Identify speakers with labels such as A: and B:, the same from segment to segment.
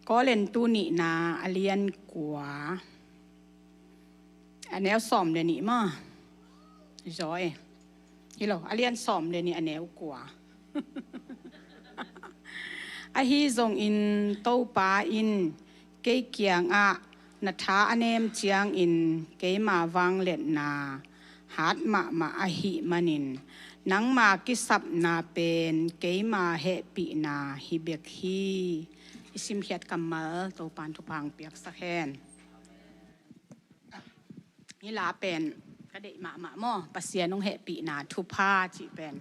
A: có lên tu nị na alien của anh éo xòm để nị mà rồi như là alien xòm để nị anh éo của ai hi zong in tàu pa in cái kiang à na tha anh em chiang in cái mà vang lên na hát mà ai hi manin nang ma ki sap na pen cái mà hệ bị na hi bek hi isim hiat kamal to pan tu pang piak sa hen ni la pen ka de ma mo pasien nong he pi na thu pha chi pen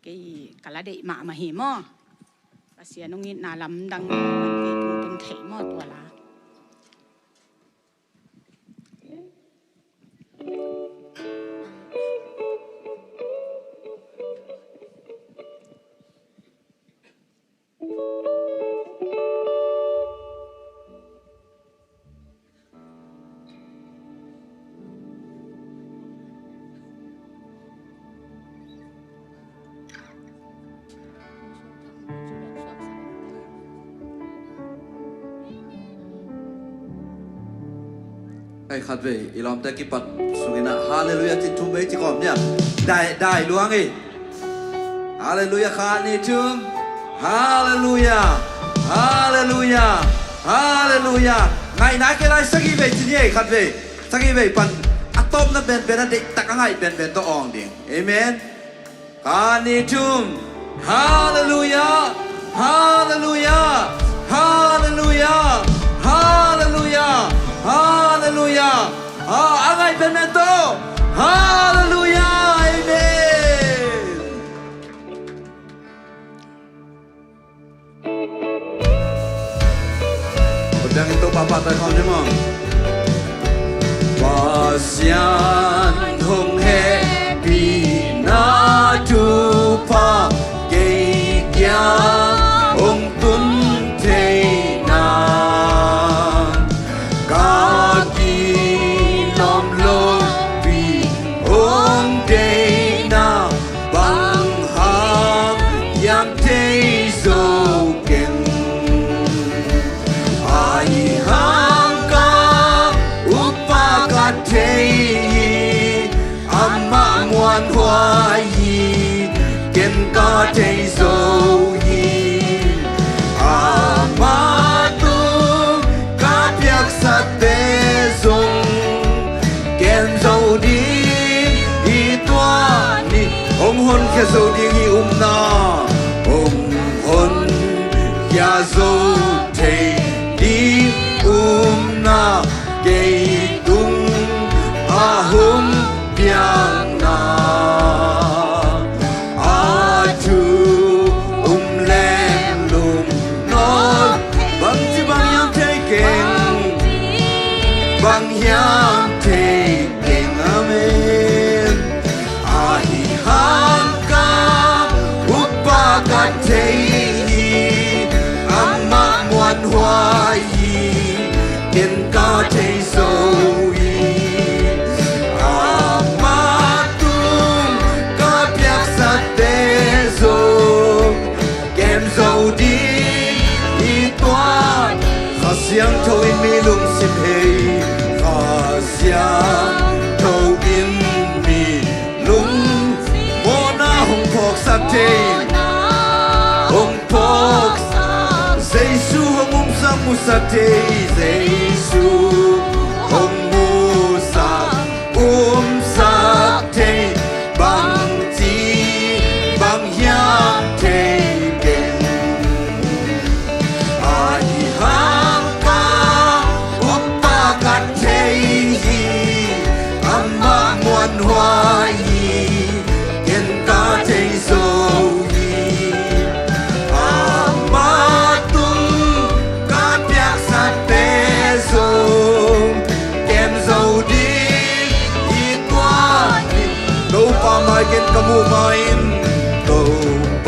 A: cái kala de ma hi mo pasien nong in na lam dang man ke tung thei mo to la
B: ai khát về ilom ta kipat sungina hallelujah ti thum ei ti kom nya dai luang ei hallelujah khan ni chung hallelujah hallelujah hallelujah ngày nãy cái này sagi về chi nhỉ khát về sagi về pan atom na ben ben de tak ngai ben to ong ding amen khan ni chung hallelujah hallelujah hallelujah hallelujah hallelujah angai benmento hallelujah amen udang itu papa tay con chứ mong và xian hồng he bi na tu pa gay kya ông tuấn thế thế dấu hi amatu kapiak sa te zong ken dấu đi toa ni ông hôn kia dấu đi hi na ông hôn kia dấu thế đi na cây tung ahum piang na bang yang te king amen ahi hangka upa ka te amma muan huai ken ka te so amma tum ka piak sa te zo kem zo di i toa khasiang thôi mi lung sim hei thâu in mi lung mô na hồng phok sa te hồng phok Giêsu hồng sa mu sa te Giêsu hồng mu sa te bằng chi bằng yang te ken ai hang ka upa ka te muan hoa yi ken ka te so yi amatung ka piak sa te so ken zo di i toa no pa mai ken kamu main no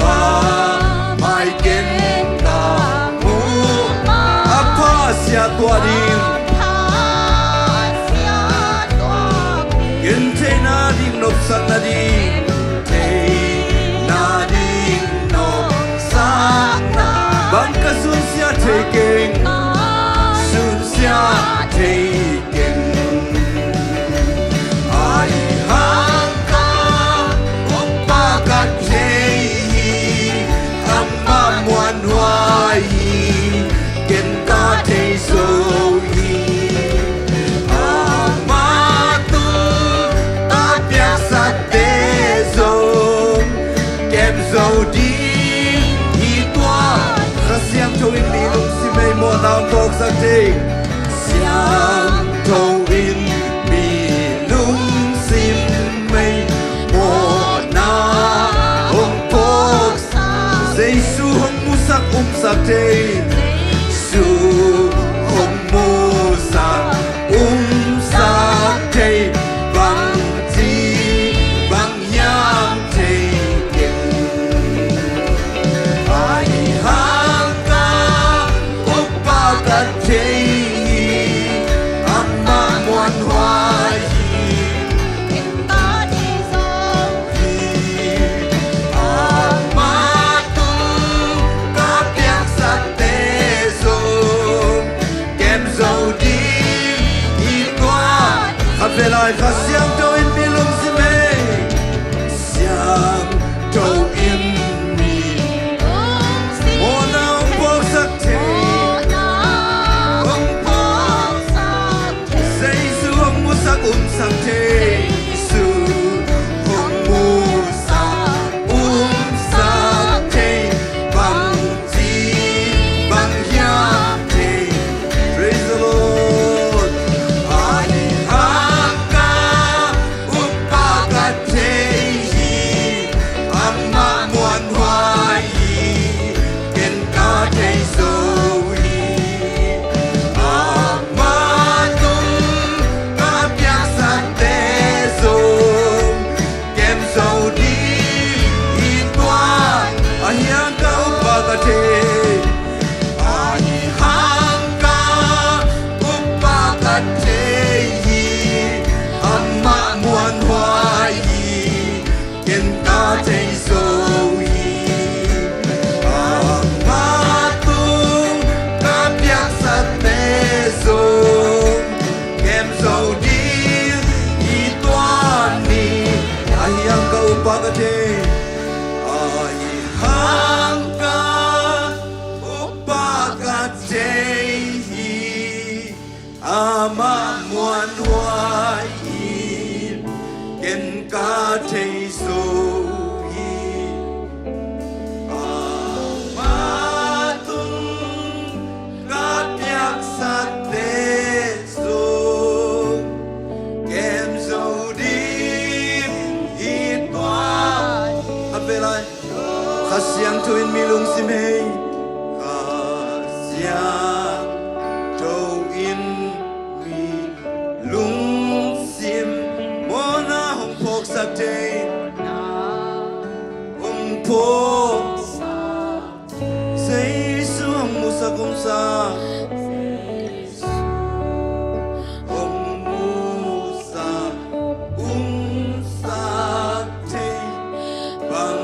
B: pa mai ken kamu apa sia tua din na ding nop san na ding te na ding nop san na bang kasun sia te king nào phục sắc thì sáng thâu in mi lung sim mây mồ na ông phục Giêsu hong mu sắc sắc thì su hong mu sắc sắc thì bằng chi bằng nhang thì về lại khát xiang trâu in mi lung si mê xiang trâu in mi mô na ông bố sắc thế ông bố dây sư ông mu sắc sắc thế sư ông mu sắc thế bằng chi bằng nhang thế. Praise the Lord. Ama muan hoa in ken ka thei so hi ama tung ka piak sa te so kem so dim hi toa apelai khasiang tuin milung simei khasiang to in lung sim mô na hong phok sắc thế hong phok giây xuống mu sắc hong mu sắc thế bằng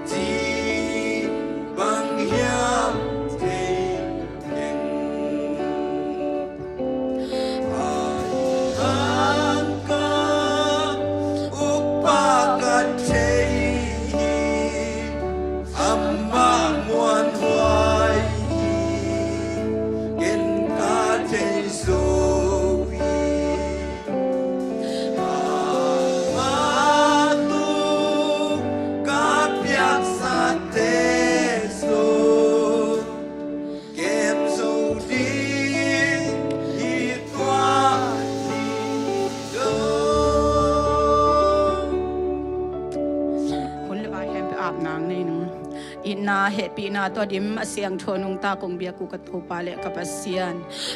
B: chi bằng hiam thế
A: na happy na to dim asiang thonung ta kong bia ku ka to pale kapasian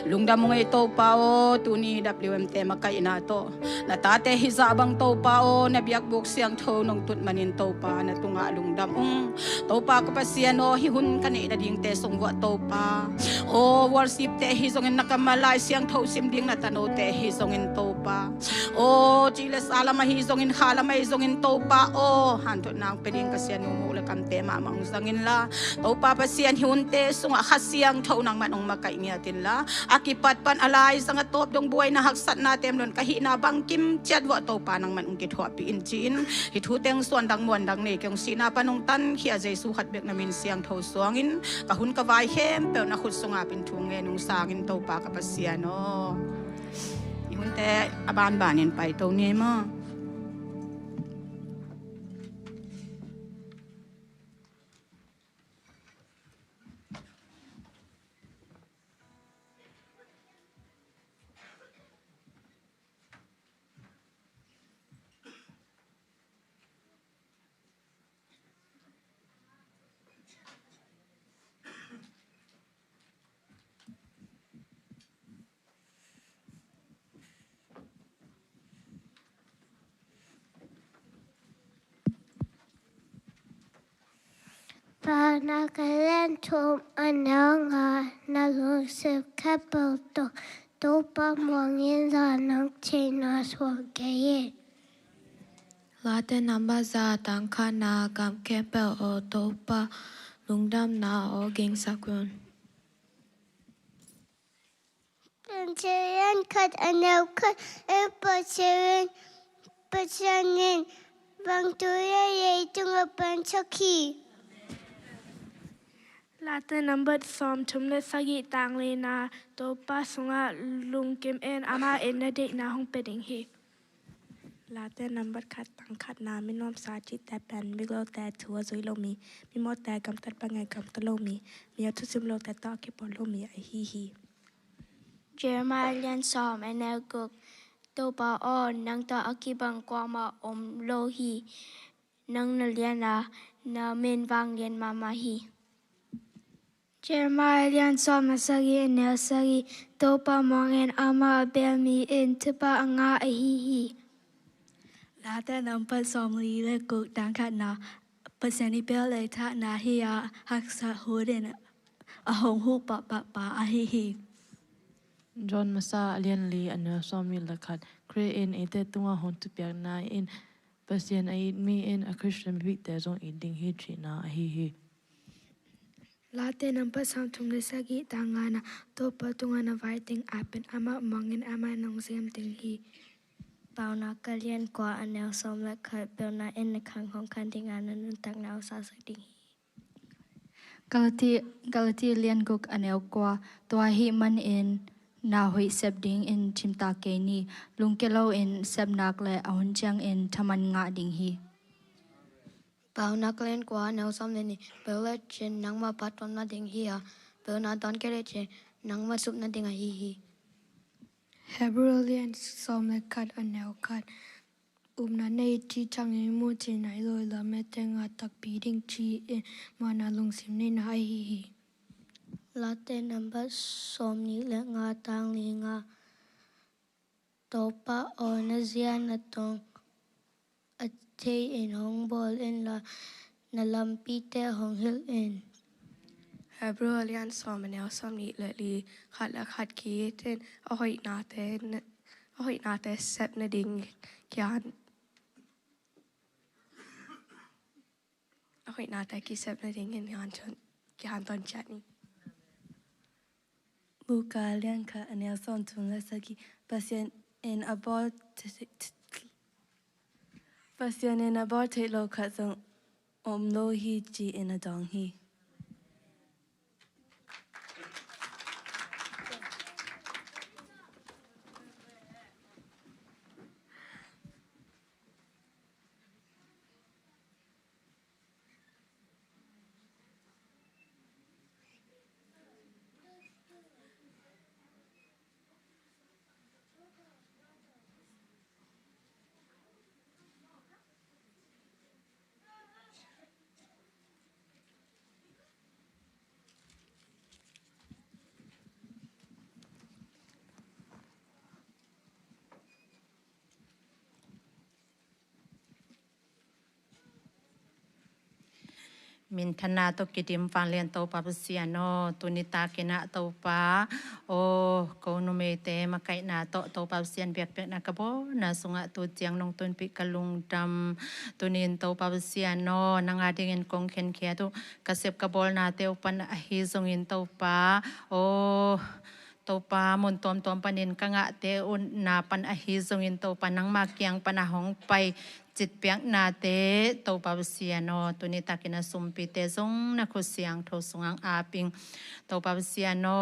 A: lungdam ngai to pao tuni WMT makai na to na tate hizabang to pao na biak buk siang thonung tut manin to pa na tunga lungdam to pa kapasian o hihun kani na ding te songwa to pa o worship te hizongin nakamalay siang tho sim ding na tano te hizongin to pa o chiles alama hizongin halama hizongin to pa o hanto nang peding kasian umula kam te mamang sangin la to pa pasian hiunte sunga khasiang tho nang manong makaingatin la akipat pan alay sanga top dong buhay na haksat natem lon kahina bang kim chadwa to pa nang manong kitwa pi inchin hituteng suan dang muan dang ne kyong sina panong tan khia jesu khat bek namin siang tho suangin kahun ka vai hem pe na khut sunga pin thunge nung sangin to pa ka pasian no ihunte aban banin pai to ni ma
C: Panakalentum ananga nalungsip kapelto topa mongin zanang china swagaye.
D: Late namba za tangka na gam kempel o topa lungdam na o ging sakun.
C: Pencayan kat anaukat pacanin bang tuya yaitu ngapan coki.
E: Late number som tumle sagi tang le na topa sunga lung kim en ama en na dek na hong peding hi. Late number kat tang kat na minom sa chit ta pen miglo ta tua zui lo mi mo ta gam tat pangai gam ta lo mi tu sim lo ta ta ki pon lo mi ai hi hi.
D: Jeremiah lian som enel guk topa o nang ta akibang kwa ma lo hi nang na lian na min vang lian mama hi. Jeremiah lian som masagi enel sagi topa mongen ama bel mi in tupa anga ai hi hi.
F: Late number som li le guk tang kat na pasani bel le ta na hi hak sa hudin a hong hu pa a hi hi.
G: John masa alian li ana somi lakat kre in ete tunga hon tu piak na in pasien ai mi in a Christian big te zong eating hi china hi hi.
E: Late number som tumle sagi tanga na topa tunga na writing apen ama mongin ama nong siam ting hi.
D: Bao na kalian kwa anel som la kat bel na in na kang hong kan ting anan tak na sa sa ting hi.
F: Galati lian guk anel kwa toa hi man in na hui sep ding in chimta ke ni lungkelo in sep nak le ahun chang in thaman nga ding hi.
D: Bao na kalian kwa anel som le ni bel la chen nang ma paton na ding hi bel na don kere chen nang ma sup na ding hi hi.
E: Hebrew som le kat anel kat na nei chi chang e mu chi nai loi la me te nga tak pi ding chi e ma na lung sim nei na ai hi hi.
D: Late number som ni le nga tang li nga topa o na zia na tong a te in hong bol in la na lampi te hong hil in.
E: Hebrew lian som anel som ni le li khat la khat ki ten a hoi na te sep na ding kian a hoi na te ki sep na ding in kian ton chat ni.
F: Buka lian ka anel som tum le sagi pasien in abort te lo kat zong lo hi ji in a dong hi.
H: Min thana to kitim fan lian to pa siano tunita kina to pa o ko no me te makai na to pa sian biak pek na kabo na sunga tu tiang nong tun pi kalung dam tunin to pa siano nanga dingin kong khen khia tu kasep kabol na te upan hi zong in to pa o topa mon tom panin kanga te un na pan ahi zong in to panang ma kyang panahong pai chit piang na te to pa siano tunita kina sumpi te zong na khusiang tho sungang aping to pa siano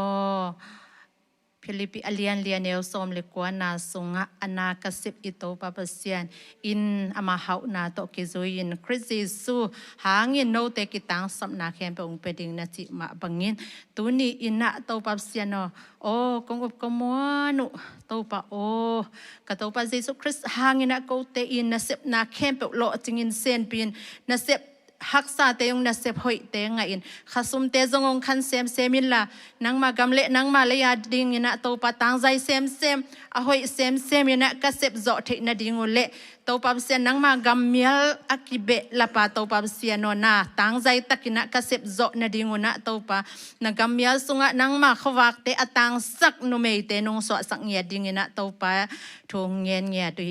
H: Philippi alian lianel som le kwa na sunga ana kasip ito papasian in ama hau na to kizuin Kristu hangin no te kitang sam na khem pe ung peding na chi ma bangin tuni ina to papasian no o kong up komonu to pa o ka to pa Jesus Christ hangin na ko te in na sep na khem pe lo chingin sen pin na sep haksa te yung nasep hoi te ngain khasum te zongong khan semin la nang magamle nang malaya ding ina to patang zai sem a hoi sem ina kasep zo the na ding ule tau pa sian nang magamial akibe lapa tau pa sian no na tang zai takina kasep zo na dinguna tau pa nagamial sunga nang makhawak te atang sak no me te nung so sak nya dingina tau pa thong ngen nya tu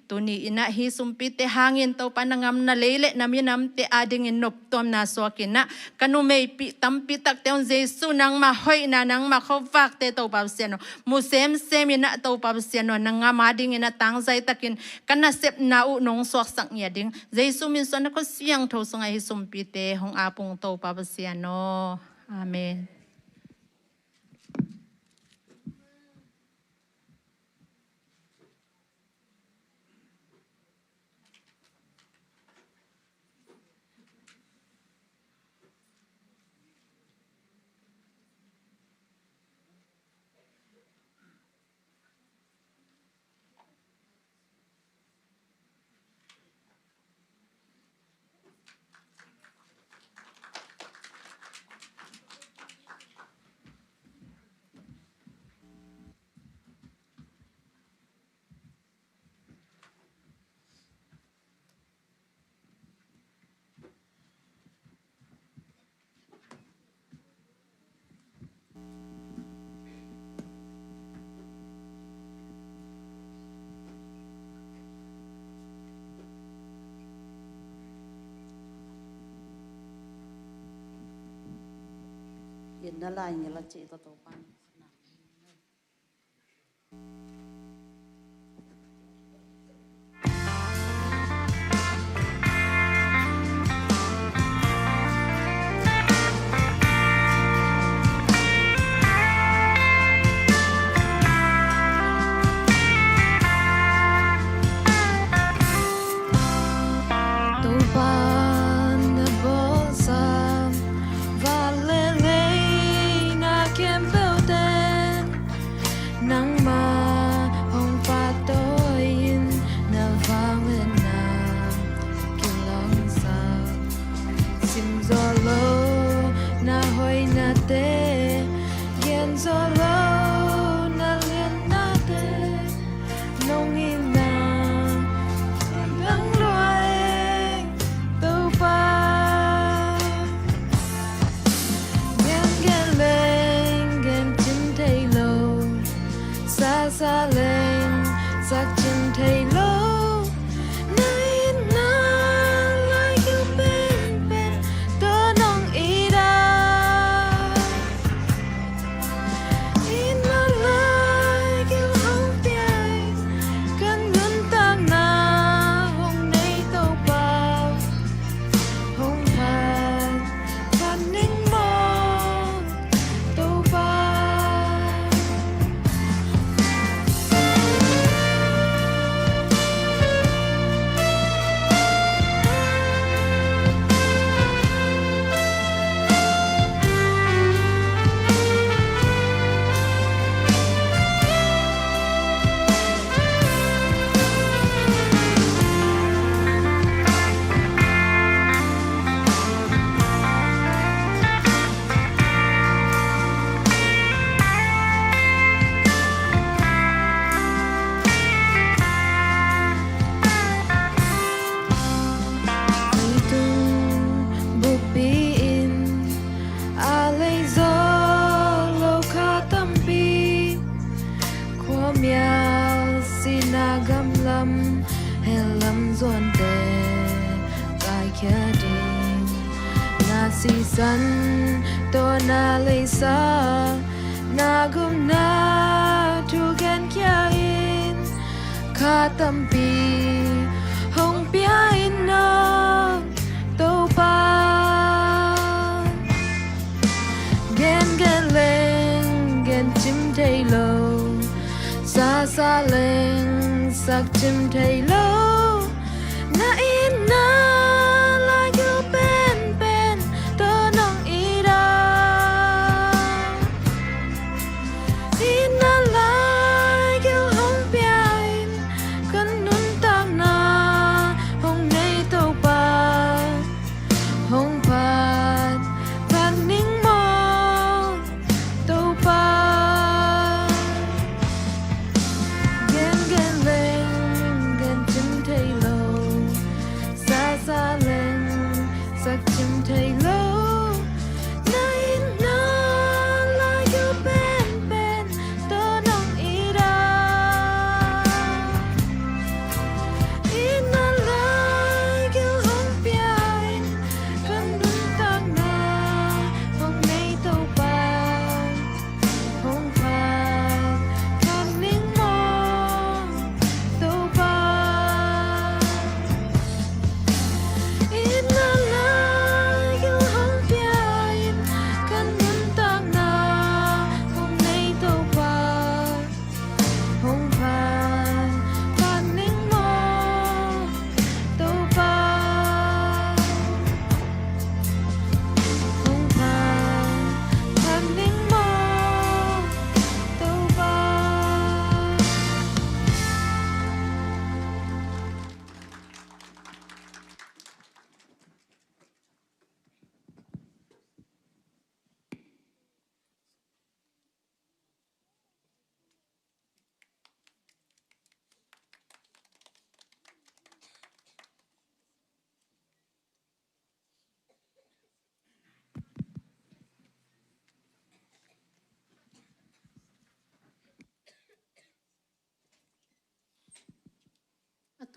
H: tuni ina hi sumpi te hangin tau pa nangam na lele na minam te ading inop tom na so kina kanu me pi tampi tak te on jesu nang ma hoi na nang makhawak te tau pa sian no musem semina tau pa sian no nang amading ina tang zai takin kana sep na u nong sok sak nya ding jesu min so na ko siang tho sunga hi sumpi te hong apung tau pa sian no amen.
I: Yên nó lại như là chị tao tao pan.
E: si san to na le sa na gum na tu gan kya in kha tam pi hong pia in na to pa gen gen leng gen chim thai lo sa sa leng sak chim thai lo na in na gần chim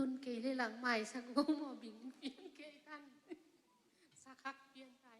J: tuân kể lên làng mày sang ngô mà bình phiên kể thân sa khắc phiên tài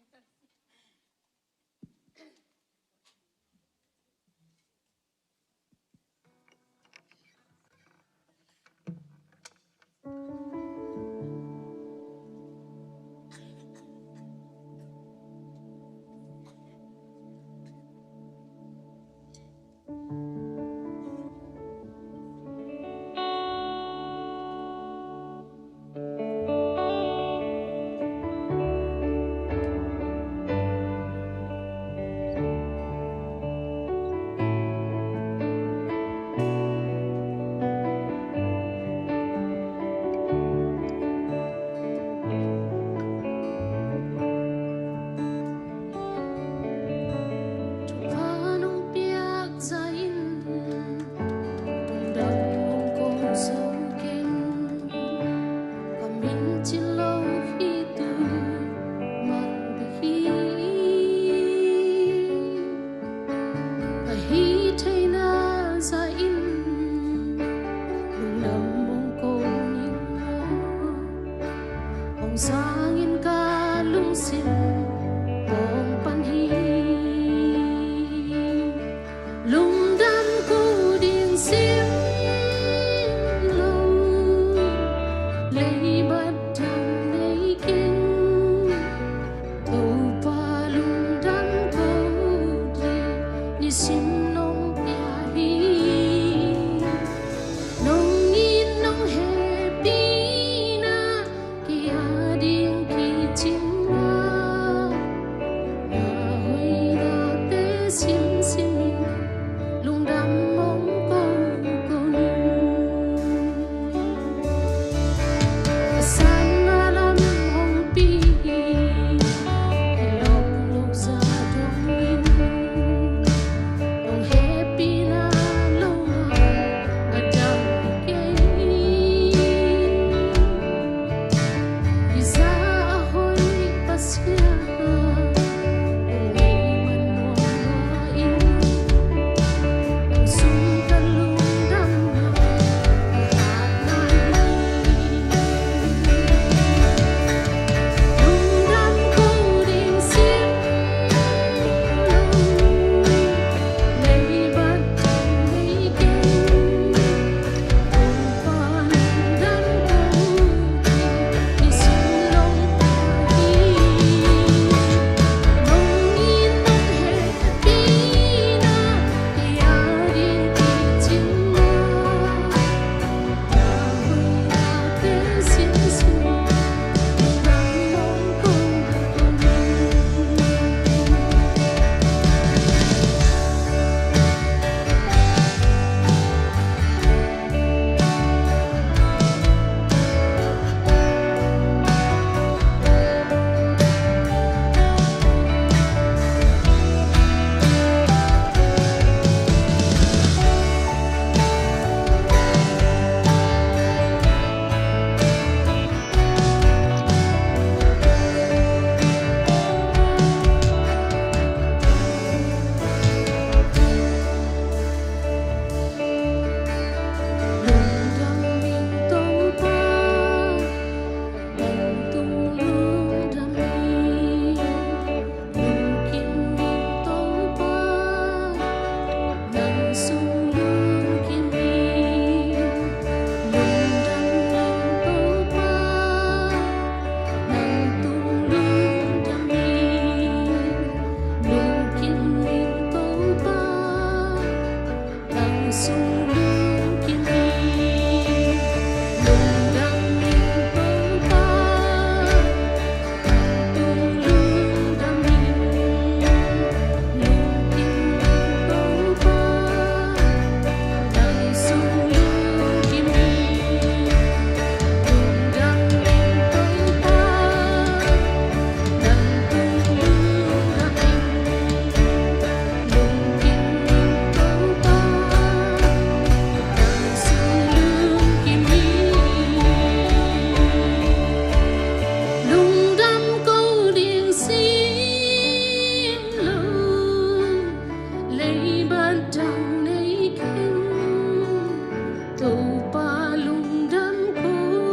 K: tàu pa lung đắm cô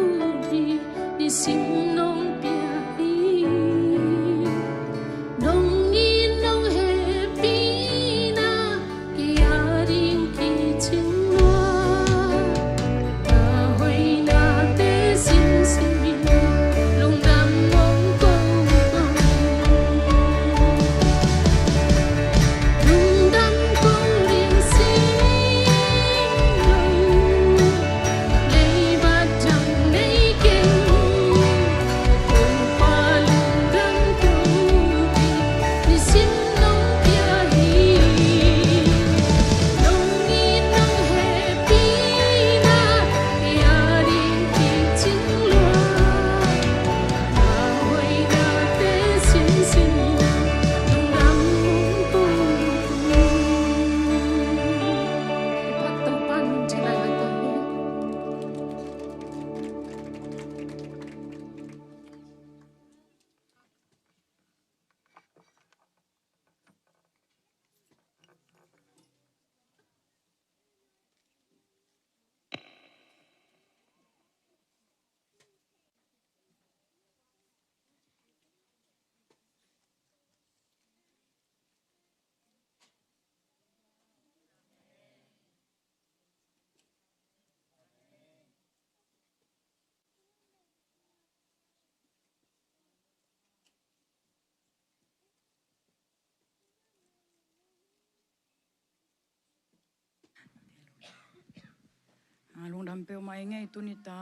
A: ลุงดำเปียวมาไงตุนิตา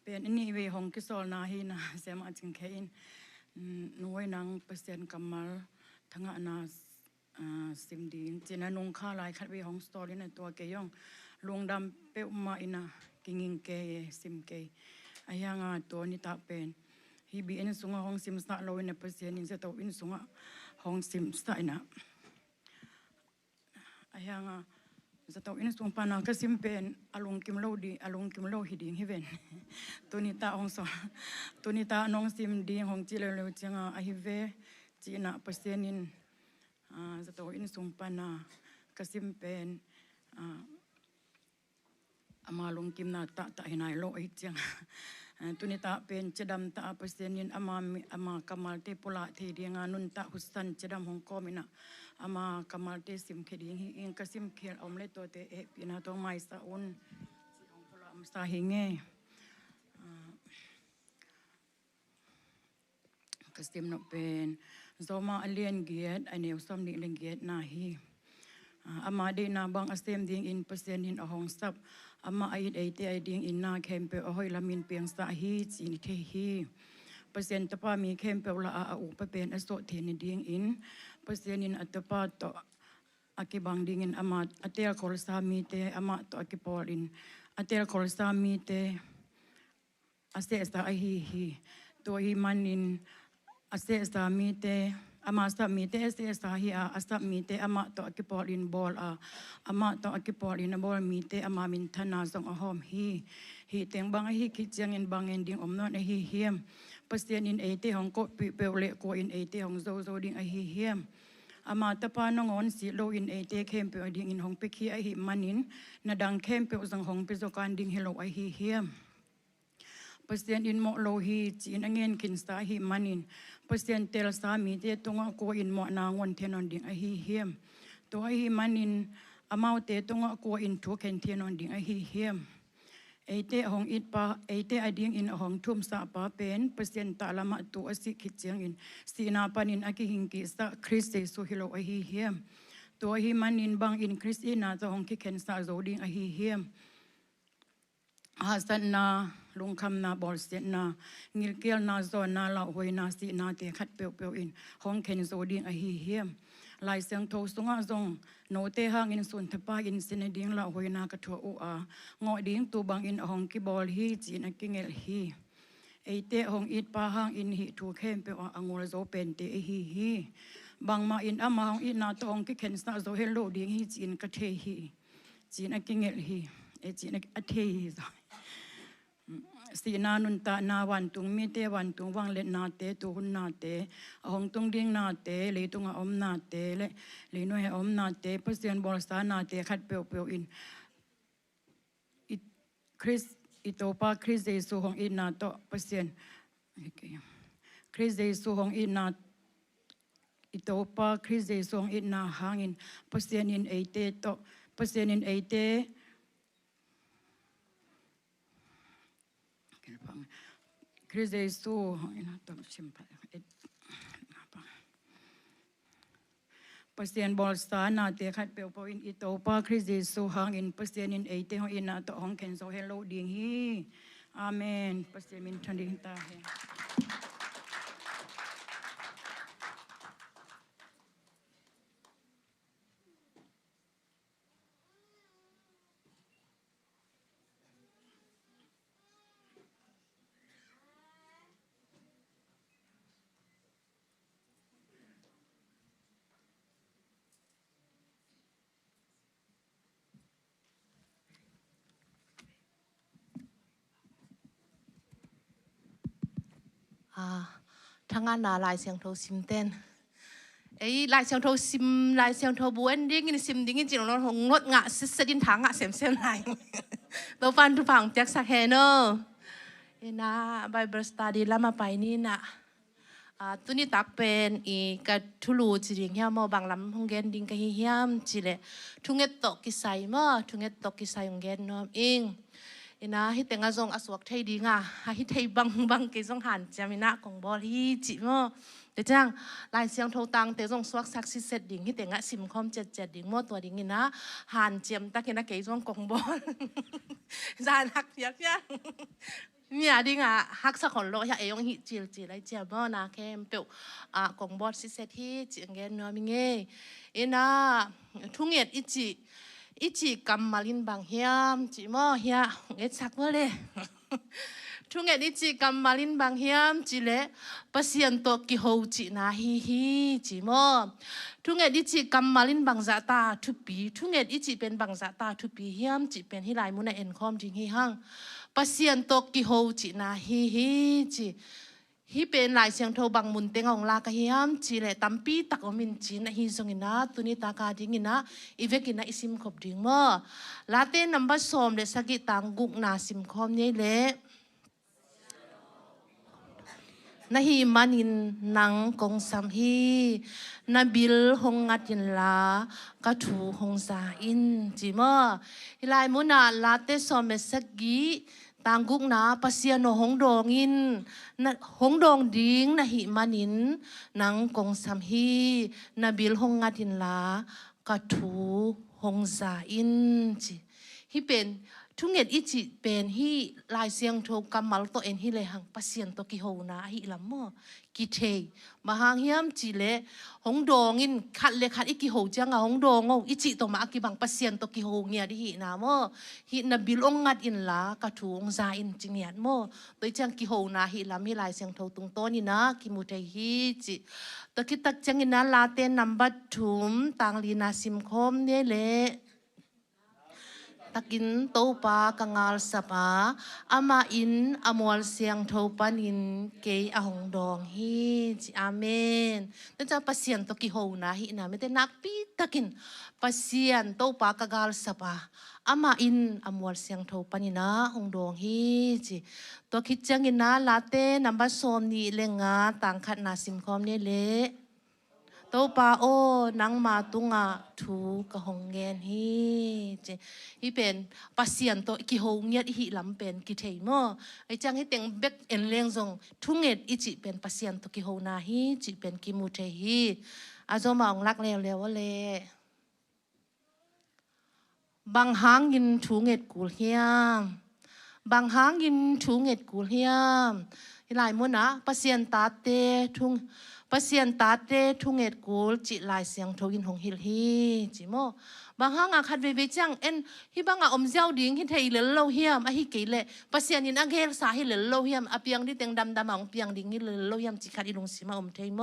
A: เป็นอันนี้เวหงกิสอลนาฮีนะเสียมาจึงแค่อินน้อยนางเปอร์เซ็นต์กำมัลทั้งอาณาสิมดีนเจนันงข้าลายคัดเวหงสตอรี่ในตัวเกยองลุงดำเปียวมาอินะกิงิงเกยสิมเกยอายังตัวนิตาเป็นฮีบีอินสุงหงสิมสตาโลอินเปอร์เซ็นต์อินเซตอินสุงหงสิมสตาอินะอายังจะต้องอินสุงปานาก็สิมเป็นอารมณ์กิมโลดีอารมณ์กิมโลหิดิงฮิเวนตัวนี้ตาองสอนตัวนี้ตาน้องสิมดีของจิเลเลวจังอาฮิเวจีน่าเปอร์เซ็นต์อินจะต้องอินสุงปานาก็สิมเป็นอามาลงกิมนาตาหินายโลอิจังตัวนี้ตาเป็นเจดัมตาเปอร์เซ็นต์อินอามากามาลเตปุระเทเดียงานุนตาหุสันเจดัมของกอมินะอามากัมลเตสิมเคดีฮิอิงกัสิมเคลอมเลตัวเตเอปีนาตัวไม้สาอุนจีองพลามสาหิงเงกัสิมนเป็นโซมาเลียนเกียรอันนี้สมนิเลนเกียรนาฮีอามาเดนาบางอาเซมดิ้งอินเปอร์เซ็นต์อินอหงซับอามาไอเอเตไอดิ้งอินนาเคมเปอหอยลามินเปียงสาฮีจีนิเทฮีเปอร์เซ็นต์ตะปามีเคมเปลาอาอุปเป็นอโศเทนดิ้งอินเปอร์เซ็นต์อินอัตปาโตอากิบังดิ้งอินอามาอัตเตลคอลสามีเตอามาโตอากิปอลินอัตเตลคอลสามีเตอาเซสตาไอฮีตัวฮีมันอินอาเซสตามีเตอามาสตามีเตเซสตาฮีอาสตามีเตอามาโตอากิปอลินบอลอามาโตอากิปอลินบอลมีเตอามามินธนาสงอหอมฮีเตียงบางฮีคิดจังอินบางอินดิ้งอมนอนฮีเฮียมเปอร์เซ็นต์อินเอเตของก็เปลเลโกอินเอเตของโซดิ้งไอเฮียมอามาตะปานงอนสิโลอินเอเตเข้มเปลดิ้งอินของเปคีไอหิมันินนาดังเข้มเปลสังของเปโซการดิ้งเฮโลไอเฮียมเปอร์เซ็นต์อินโมโลฮีจีนเงินกินสาหิมันินเปอร์เซ็นต์เตลสามีเตตงโกอินโมนางอนเทนอนดิ้งไอเฮียมตัวไอหิมันินอามาเตตงโกอินทุกเคนเทนอนดิ้งไอเฮียมไอเตของอิดปาไอเตไอดิ้งอินของทุ่มสาปาเป็นเปอร์เซ็นต์ตาละมาตัวสิคิดเจียงอินสีนาปานินอากิหิงกิสะคริสเตสุฮิโลไอเฮียมตัวฮิมันนินบางอินคริสอินาจะของคิดเข็นสาโซดิ้งไอเฮียมฮัสซันนาลุงคำนาบอลเซนนางิลเกลนาโซนาลาหวยนาสีนาเตขัดเปียวอินของเข็นโซดิ้งไอเฮียมลายเสียงโทสงะซงโนเตหางอินสุนทปาอินสินดิ้งละหวยนากระทัวอางอดิ้งตูบางอินหองกิบอลฮีจีนกิเงลฮีไอเตหองอิดปาหางอินฮีทูเข้มเปออังวลโซเป็นเตฮีบางมาอินอามาหองอินนาตองกิเข็นสาโซเฮโลดิ้งฮีจีนกระเทฮีจีนกิเงลฮีไอจีนกระเทฮีสีนานุนตานาวันตุงมีเตวันตุงวังเล็ดนาเตตุหุนนาเตหงตุงดิ้งนาเตเลยตุงอมนาเตเลยน้อยอมนาเตเปอร์เซ็นต์บอลสานาเตขัดเปียวอินคริสอิโตปาคริสเยซูหงอินนาโตเปอร์เซ็นต์คริสเยซูหงอินนาอิโตปาคริสเยซูหงอินนาหางอินเปอร์เซ็นต์อินเอเตโตเปอร์เซ็นต์อินเอเตคริสเยซูอินาตชิมพะเปอร์เซ็นต์บอลสตาร์นาเตขัดเปียวอินอิโตปาคริสเยซูหางอินเปอร์เซ็นต์อินเอเตหงอินาตหงเคนโซเฮโลดิ้งฮีอาเมนเปอร์เซ็นต์มินทันดิ้งตาเฮ
K: ทั้งงานนาลายเสียงโทซิมเต้นไอ้ลายเสียงโทซิมลายเสียงโทบัวดิ้งอินซิมดิ้งอินจีนเราหงงดงะสดินทางงะเสียมไหนตัวฟันทุฝังแจ็คสักแฮเนอร์เอ็นะไบเบิลสตาดีแล้วมาไปนี่นะตัวนี้ตักเป็นอีกระทุลูจีริงเฮียมบางลำหงเกนดิ้งกะเฮียมจีเลทุงเอตโตกิไซมาทุงเอตโตกิไซหงเกนนอมอิงนะฮิตเตงอาซงอสวกไทยดีงาฮิตไทยบังกิซงหันจามินะของบอลฮิจิมอ แต่จังลายเสียงโทตังแต่จงสวักซักซิเสร็จดิ่งที่แต่งะซิมคอม7ดิ่งมั่วตัวดิ่งนี่นะหานเจียมตะเกียนเกยจงกงบอลจานหักเพียกยังเนี่ยดิ่งอ่ะหักสักคนโลยเอยงหิจิลไรเจียบอนะแคมเปียวกงบอลซิเสร็จที่จีเงินเนาะมิเงเอ็นะทุ่งเอ็ดอิจิกำมาลินบางเฮียมจีมอเฮียเอ็ดสักเมื่อเลยทุ่งเอ็ดอิจิกำมาลินบางเฮียมจีเล่ปัสยันโตกิโฮจีนาฮีจีมอทุ่งเอ็ดอิจิกำมาลินบางซาตาทุปีทุ่งเอ็ดอิจิเป็นบางซาตาทุปีเฮียมจีเป็นฮิไลมุนเอ็นคอมจิงฮิฮังปัสยันโตกิโฮจีนาฮีจีฮิเป็นลายเสียงโทบังมุนเตงองลากะฮิฮัมจีเล่ตัมปีตักอมินจีนะฮิซงอินะตุนิตากาดิงินะอีเวกินะอิซิมขบดิงมอลาเต้นัมบัสโซมเลสกิตังกุกนาซิมคอมเยเล่นาฮีมันินนังกงสัมฮีนาบิลหงงัดยินลากะถูหงซาอินจิมอฮิไลมุนาลาเตโซเมสกีตางกุกนาปัสยาโนหงดองอินนะหงดองดิงนาฮีมันินนังกงสัมฮีนาบิลหงงัดยินลากะถูหงซาอินจิฮิเป็นทุ่งเอ็ดอิจิเป็นฮีลายเสียงโทกำมัลโตเอ็นฮีเลยหังปัสยันโตกิโฮนาฮีลำมอกิเทมาหางเฮียมจิเลหงดองอินขัดเลขัดอิกิโฮจังอะหงดองเอาอิจิโตมากิบังปัสยันโตกิโฮเงียดิฮีนามอฮีนบิลองงัดอินลากะถูองซาอินจิเนียดมอโดยจังกิโฮนาฮีลำฮีลายเสียงโทตุงโตนี่นะกิมุเทฮีจิตะกิตักจังอินาลาเตนัมบัดถุมตังลีนาซิมคอมเนเลตะกินโตปากังาลสปาอามาอินอมวลเสียงโทปันินเกยอหงดองฮีจิอาเมนนั่นจะปัสยันโตกิโฮนะฮีนะไม่ได้นักปีตะกินปัสยันโตปากังาลสปาอามาอินอมวลเสียงโทปันินะหงดองฮีจิตัวคิดจังอินะลาเต้นัมบัสโซมนี่เลงาต่างขัดนาซิมคอมเนี่ยเลโตปาโอนังมาตุงะทูกะหงเงนฮีเจฮีเป็นปัสยันโตกิโฮเงียดฮีลำเป็นกิเทมอไอจังให้เต็งเบกเอ็นเลียงซงทุ่งเอ็ดอิจิเป็นปัสยันโตกิโฮนาฮีจิเป็นกิมูเทฮีอาโจมาองรักเลวเลวว่าเลบางหางยินทุ่งเอ็ดกูเฮียมบางหางยินทุ่งเอ็ดกูเฮียมหลายมุนะปัสยันตาเตทุ่งปัสยันตาเตทุ่งเอ็ดกูจิลายเสียงโทกินหงฮิลฮีจิโมบางหางอาคัดเวจังเอ็นฮิบางอาอมเจ้าดิ่งฮิไทยเลลโลเฮียมอะฮิเกเลปัสยันยินอังเฮลสาฮิเลลโลเฮียมอะเปียงดิเต็งดำของเปียงดิ่งฮิเลลโลเฮียมจิคัดอิลุงสิมาอมเทโม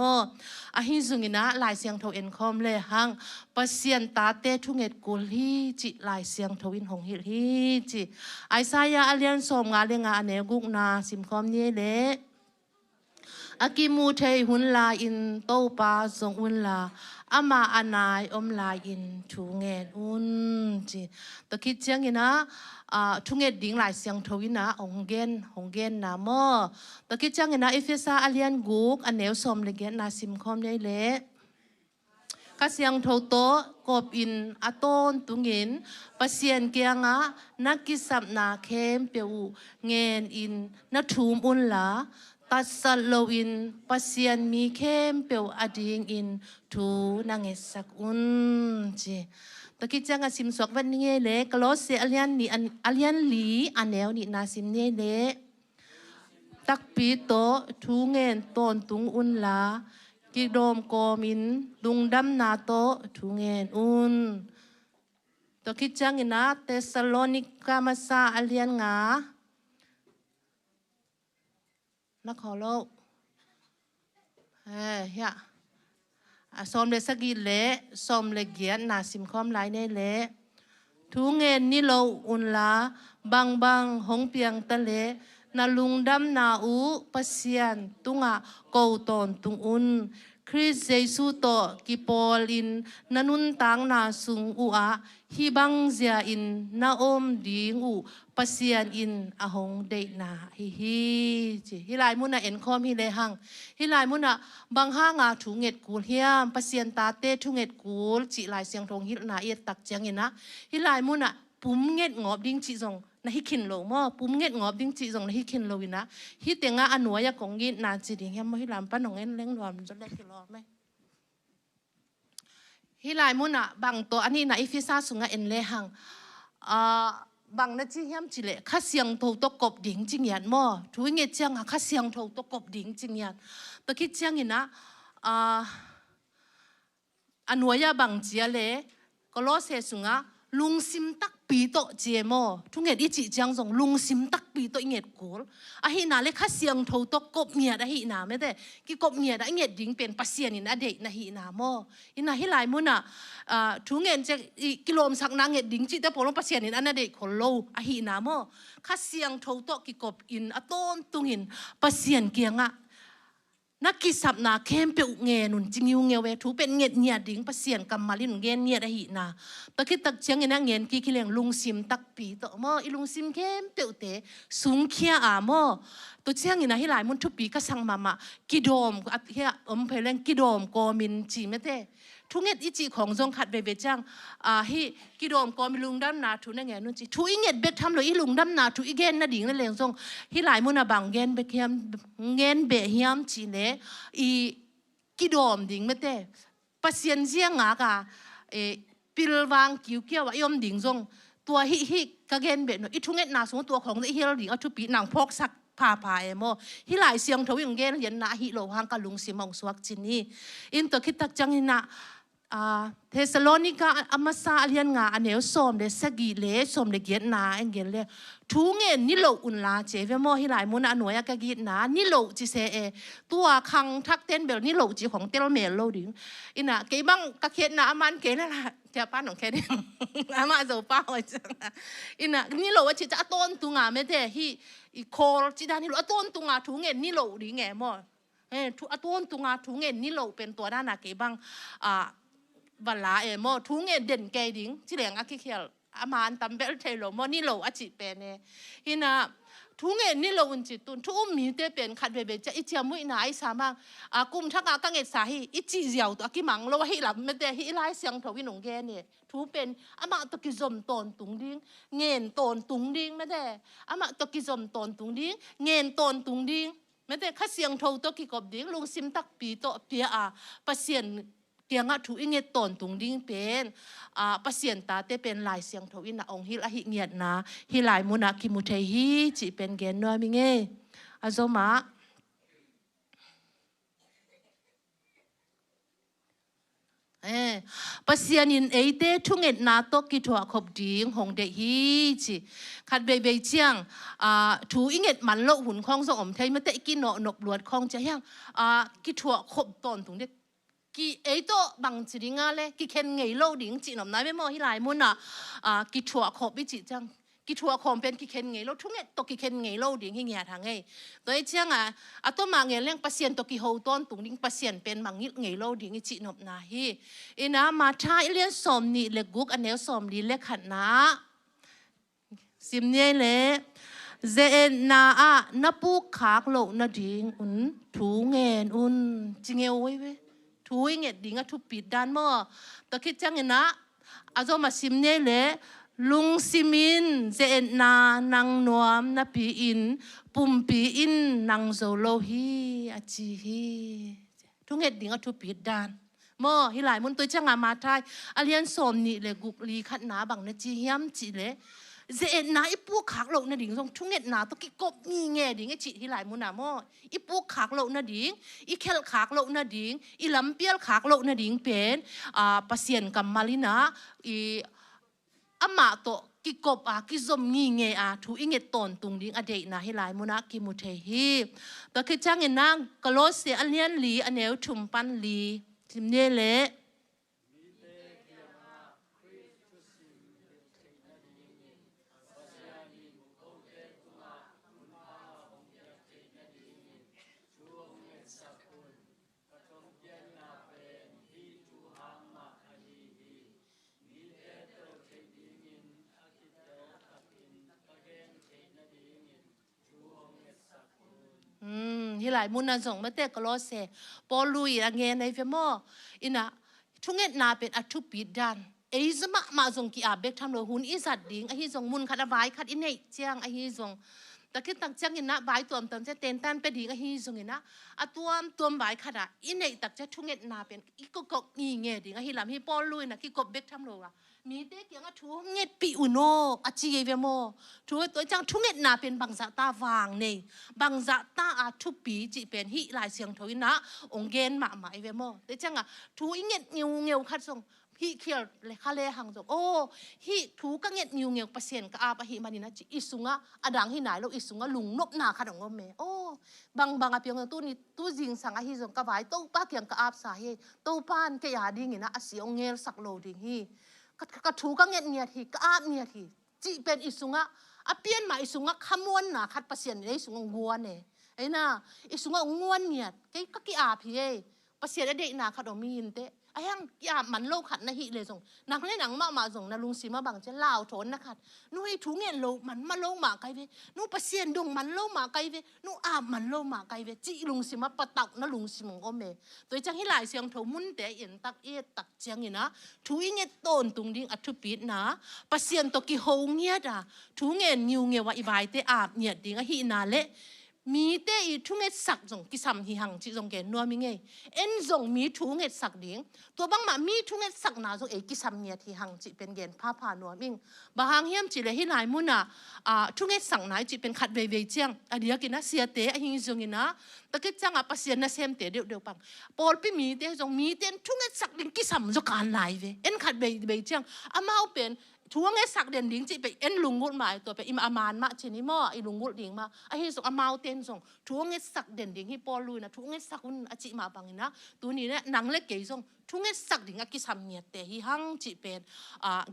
K: อะฮิซุงินะลายเสียงโทเอ็นคอมเลหังปัสยันตาเตทุ่งเอ็ดกูฮีจิลายเสียงโทกินหงฮิลฮีจิไอซายาอเลียนสมงาเลงาอเนกุกนาซิมคอมเยเลอากิมูเทหุนลาอินโตปาทรงอุนลาอามาอานายอมลาอินทูเงนอุนจีตะคิดเชียงอินะทุเงนดิ่งหลายเสียงทวินะหงเกนนามอตะคิดเชียงอินะเอเฟซาอเลียนกุกอันเนวสมเลเกนนาซิมคอมได้เละข้าเสียงโทโตกบอินอาต้นตุงินปัสยันเกียงะนักกิสับนาเข้มเปียวเงนอินนักทูมอุนลาตัสโลอินปัสยันมีเข้มเปียวอดิงอินทูนางเอสักอุนจีตะกี้จังอาซิมสวกวันนี้เล่กลอสเซอเลียนนี่อเลียนลีอันแนวนี่นาซิมเนี่ยเล่ตักปีโตทูเงินต้นตุงอุนลากิโดมโกมินดุงดำนาโตทูเงินอุนตะกี้จังอินะเตสโลนิกามาซาอเลียนงานักขอโลกเฮ้ยสมเลสกิเละสมเลเกียนนาซิมคอมไลเนเละทุเงินนี่โลอุนลาบางหงเปียงตะเลนาลุงดำนาอูปัสยันตุงะโกตอนตุงอุนคริสเยซูโตกิปอลินนันุนตังนาสุงอูอาฮิบังเซียอินนาอมดิงอูปัสยันอินอาหงเดนาฮิจิฮิลายมุนะเอ็นคอมฮิเลหังฮิลายมุนะบางห้างอาถุงเอ็ดกูเฮียมปัสยันตาเตถุงเอ็ดกูจิลายเสียงทงฮิลนาเอ็ดตักเจียงอินะฮิลายมุนะ ปุ่มเงียดงอบดิ้งจีจงนะฮิคินโลมอปุ่มเงียดงอบดิ้งจีจงนะฮิคินโลวินะฮิเตงะอันหัวยากงยินนาจีดิ้งยังไม่ฮิลามป้าหนองเอ็นเล้งรวมจะเล็กกิโลไหมฮิลายมุนะบางตัวอันนี้นะอิฟิซาสุงะเอ็นเลหังบางนาจีเฮียมจิเลข้าเสียงโทตกบดิ้งจิงยันมอทุยเงียจังข้าเสียงโทตกบดิ้งจิงยันตะคิดจังอินะอันหัวยาบางเจียเลก็ล้อเสสุงะลุงซิมตักปีโตเจมอทุกเงอิจิจังส่งลุงซิมตักปีโตเงดกูลอะฮินาเลข้าเสียงโทตกบเมียดอะฮินาไม่ได้กิกบเมียดอะเงดดิ้งเป็นปัสเซียนินอะเด็กนะฮินามออินาฮิลายมุนะทุกเงจะกิโลมสักนางเงดดิ้งจิแต่พอลงปัสเซียนินอะเด็กคนโลอะฮินามอข้าเสียงโทตกิกบอินอะต้นตุงินปัสเซียนเกียงอะนักกิสับนาเข้มเปียวเงนุนจิงยูเงเวทูเป็นเงียดเงียดดิ้งปัสเซียนกำมาลินเงียดเงียดอะฮินาตะคิดตักเชียงเงินเงียนกี่คิเลงลุงซิมตักปีโตมออีลุงซิมเข้มเปียวเตสูงเขียอามอตัวเชียงเงินฮิลายมุนทุปีก็สังมากิโดมอัดเฮียเพลงกิโดมโกมินจีเมเตทุกเงอิจิของจงขัดเบจังฮิกิโดมก็มีลุงดำนาทุนนั่งเงนุ่นจีทุกเงเบ็ดทำเลยอีลุงดำนาทุกอีเกนน่ะดิ่งนั่นเลยจงฮิหลายมุนบางเงนเบเฮียมเงนเบเฮียมจีเนอีกิโดมดิ่งไม่เต้ปัสเซียนเสียงกะปิลวางคิวเกี่ยวายอมดิ่งจงตัวฮิกะเกนเบ็ดอีทุกเงนาสงตัวของเฮียเราดิ่งเอาทุปีนางพกสักพาเอโมฮิหลายเสียงทวิงเกนเย็นนาฮิโลหังกะลุงซิมองสวักจินีอินตัวคิดตักจังหินะเทสโลนิกาอามาซาเลียนงาอันเนวสมเดสกีเลสมเดเกียนนาเองเกนเลทุงเงินนิโลอุนลาเจเวโมฮิลายมุนอันหน่วยกะกีนานิโลจิเซตัวคังทักเต้นเบลนิโลจิของเตลเมลโลดิงอินะเกบังกะเคียนนาอามันเกนละเจ้าป้าหนองแค่เดียอามาโซป้าไว้จังอินะนิโลว่าจิจะต้นตุงาเมเดฮิอีโคลจิดานิโลต้นตุงาทุงเงินนิโลดิงแงโมทุต้นตุงาทุงเงินนิโลเป็นตัวด้านนาเกบังวันละโมทุงเงเด่นเกดิ้งที่เหลียงอาคิเคียลอามันตำเบลเทโลโมนี่โลอาจิเป็นเนฮินะทุงเงนี่โลอุนจิตุนทุกมีเตเป็นขัดเบเบจะอิจามุยนาอิสามังกุมทักกังเอสาฮีอิจิเจียวตัวกิมังโลฮิลับเมเตฮิไลเสียงทวินงเกเนทุเป็นอามาตะกิจมตอนตุงดิ้งเงินตอนตุงดิ้งเมเตอามาตะกิจมตอนตุงดิ้งเงินตอนตุงดิ้งเมเตข้าเสียงทวตกิกบดิ้งลุงซิมตักปีโตเปียปัสเซียนเกียงทุอิงเงตอนตุงดิ้งเป็นปัสเซียนตาเตเป็นลายเสียงทวินะองฮิลาหิเงียดนะฮิลายมุนักกิมุเทฮีจิเป็นเกนนัวมิเงอาโซมาปัสเซียนินเตทุงเงตนาโตกิทัวขบดิ้งหงเดฮีจิขัดเบเบเจียงทุอิงเงตมันโลหุ่นคองสมเทยมันเตกินโนนบลวดคองจะยังกิทัวขบตอนตุงเด็กกี่โตบางจิริงาเลยกี่เคนไงโลดิ้งจีนอมนายไม่มอฮิลายมุนกี่ถั่วขบวิจิจังกี่ถั่วขมเป็นกี่เคนไงโลทุกเงตกี่เคนไงโลดิ้งหิเงียทางไงตัวไอ้เชียงตัวมาเงเลี้ยงปัสเซียนตกี่โฮต้นตุงดิ้งปัสเซียนเป็นบางงิไงโลดิ้งจีนอมนายฮีอินะมาท้ายเลี้ยงสมนี่เล็กกุกอันเนวสมดีเล็กขันนะซิมเนี่ยเลยเจนานับปูขากโลนาดิ้งถูเงินจิงเอวไว้เว้ทุยเงดิ้งทุปิดด้านมอตะคิดจังเงินนะอาโจมาซิมเนี่ยเลยลุงซิมินเจนานังนวมนับปีอินปุ่มปีอินนังโซโลฮีอาจีฮีทุกเงดิ้งทุปิดด้านมอฮิลายมุนตัวจังอามาทายอาเลียนสมนี่เลยกุกลีขัดนาบังนะจีเฮียมจีเลยเจนาอีปูขากโลนะดิ้งส่งทุกเงนาตะกี้กบมีเงดิ้งไอจีฮิลายมุนามออีปูขากโลนะดิ้งอีเคลขากโลนะดิ้งอีลำเปียลขากโลนะดิ้งเป็นปัสเซียนกัมมาลินาอีอามาโตกิกบกิจมงีเงทุอิงเงตอนตุงดิ้งอเดนะฮิลายมุนากิมุเทฮีตะกี้จังเงนางกโลเสียอันเลียนลีอันเนวชุมปันลีทิมเนเลฮิลายมุนนันส่งมาเตะกโลเซปอลุยอังเงในเฟมออินะทุกเงนาเป็นอัทุปิดดัน zama ma zong ki a bek tham lo hun i zat ding a hi zong mun khat a vai khat in nei chiang a hi zong takit tak chiang in na vai tuam tam che ten tan pe ding a hi zong in na a tuam vai khat a in nei tak che thunget na pen i ko ni nge ding a hi lam hi pol lui na ki kop bek tham lo mi te kiang a thu nget pi uno a chi ve mo thu to chang thu nget na pen bang za ta wang nei bang za ta a thu pi chi pen hi lai siang thoi na ong gen ma mai ve mo te chang a thu nget ngeu khat song hi khial le khale hang jong hi thu ka nget ngeu pasien ka a pa hi manina chi isunga adang hi nai lo isunga lung nop na khat ong me bang a piang tu jing sang a hi jong ka vai to pa kiang ka ap sa hi to pan ke ya ding ina a si ong ngel sak lo ding hi ka thu ka nget niat hi ka ap niat hi chi pen isunga a pian ma isunga khamon na khat pasien nei isunga nguan ne aina isunga nguan niat ke ka ki ap hi pasien ade na khat o mi in te ayang ya man lo khat na hi le jong nang le nang ma jong na lung si ma bang che lao thon na khat nu hi thu ngen lo man ma lo ma kai ve nu pasien dong man lo ma kai ve nu a man lo ma kai ve chi lung si ma patak na lung si mong ome toi chang hi lai siang tho mun te in tak e tak chang ina thu i nge ton tung ding a thu pi na pasien to ki ho ngia da thu ngen niu nge wa i bai te a nya ding a hi na le mi te i thu nget sak jong ki sam hi hang chi jong ge no mi nge en jong mi thu nget sak ding to bang ma mi thu nget sak na jong e ki sam nya thi hang chi pen gen pha no ming ba hang hiam chi le hi lai mu na thu nget sak nai chi pen khat ve chiang a dia ki na sia te a hi jong ina ta ke chang a pasien na sem te deu pang pol pi mi te jong mi ten thu nget sak ding ki sam jo kan lai ve en khat ve chiang a mau pen thu nget sak den ding chi pe en lungul mai to pe im aman ma chini mo I lungul ding ma a hi jong a mau ten jong thu nget sak den ding hi pol lui na thu nget sak un a chi ma bangina tu ni ne nang le ke jong thu nget sak ding a ki sam nya te hi hang chi pen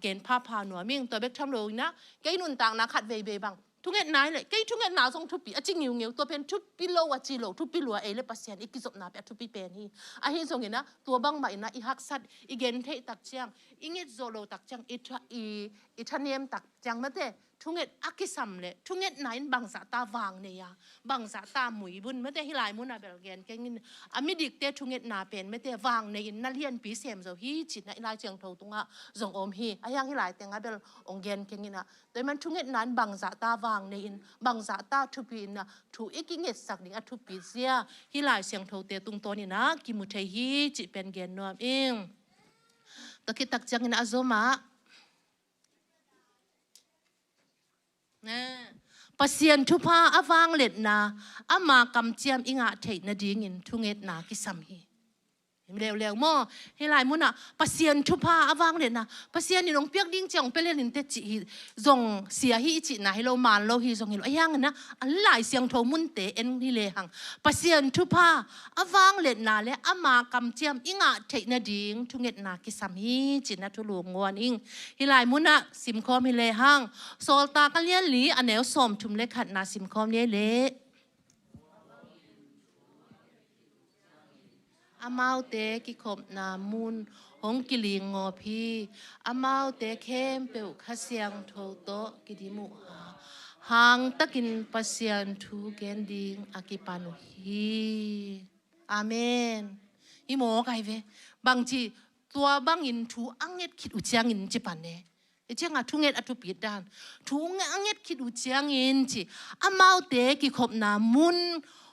K: gen pha no ming to bek tham lo na ke nun tang na khat ve bang thu nget nai le ke thu nget na jong thu pi a chi ngeu to pen thu pi lo a chi lo thu pi lo e le pasien ikizop na pe thu pi pen hi a hi jong ina to bang ma ina I hak sat I gen the tak chiang inget zolo tak chang I thanem tak chang ma te thunget akisam le thunget nain bangza ta wang ne ya bangza ta mui bun ma te hilai mun a bel gen kengin amidik te thunget na pen ma te wang ne in na lian pi sem zo hi chin na ilai chang tho tunga zong om hi ayang hilai te nga bel ong gen kengina te man thunget nan bangza ta wang ne in bangza ta thu pi na thu ikinget sak ding a thu pi zia hilai chang tho te tung to ni na ki mu thei hi chi pen gen nom ing takitak chang in azoma pasien thu pa awang let na ama kam chiam inga thei na ding in thunget na ki sam hi leo mo helai muna pasien thu pa awang let na pasien ni long piak ding chang pelen in te chi zong sia hi chi na hello man lo hi zong hi ayang na an lai siang tho mun te en hi le hang pasien thu pa awang let na le ama kam chiam inga thei na ding thunget na ki sam hi chi na thu lu ngwan ing hilai muna sim khom hi le hang sol ta ka lian li anel som thum le khat na sim khom le amau te ki khop na mun hong ki ling ngo phi amau te khem pe khasiang tho to ki di mu hang takin pasian thu gen ding akipanu hi amen I mo kai ve bang chi tua bang in thu anget khit u chiang in chi pan ne e chiang a thu nget atu pi dan thu anget khit u chiang in chi amau te ki khop na mun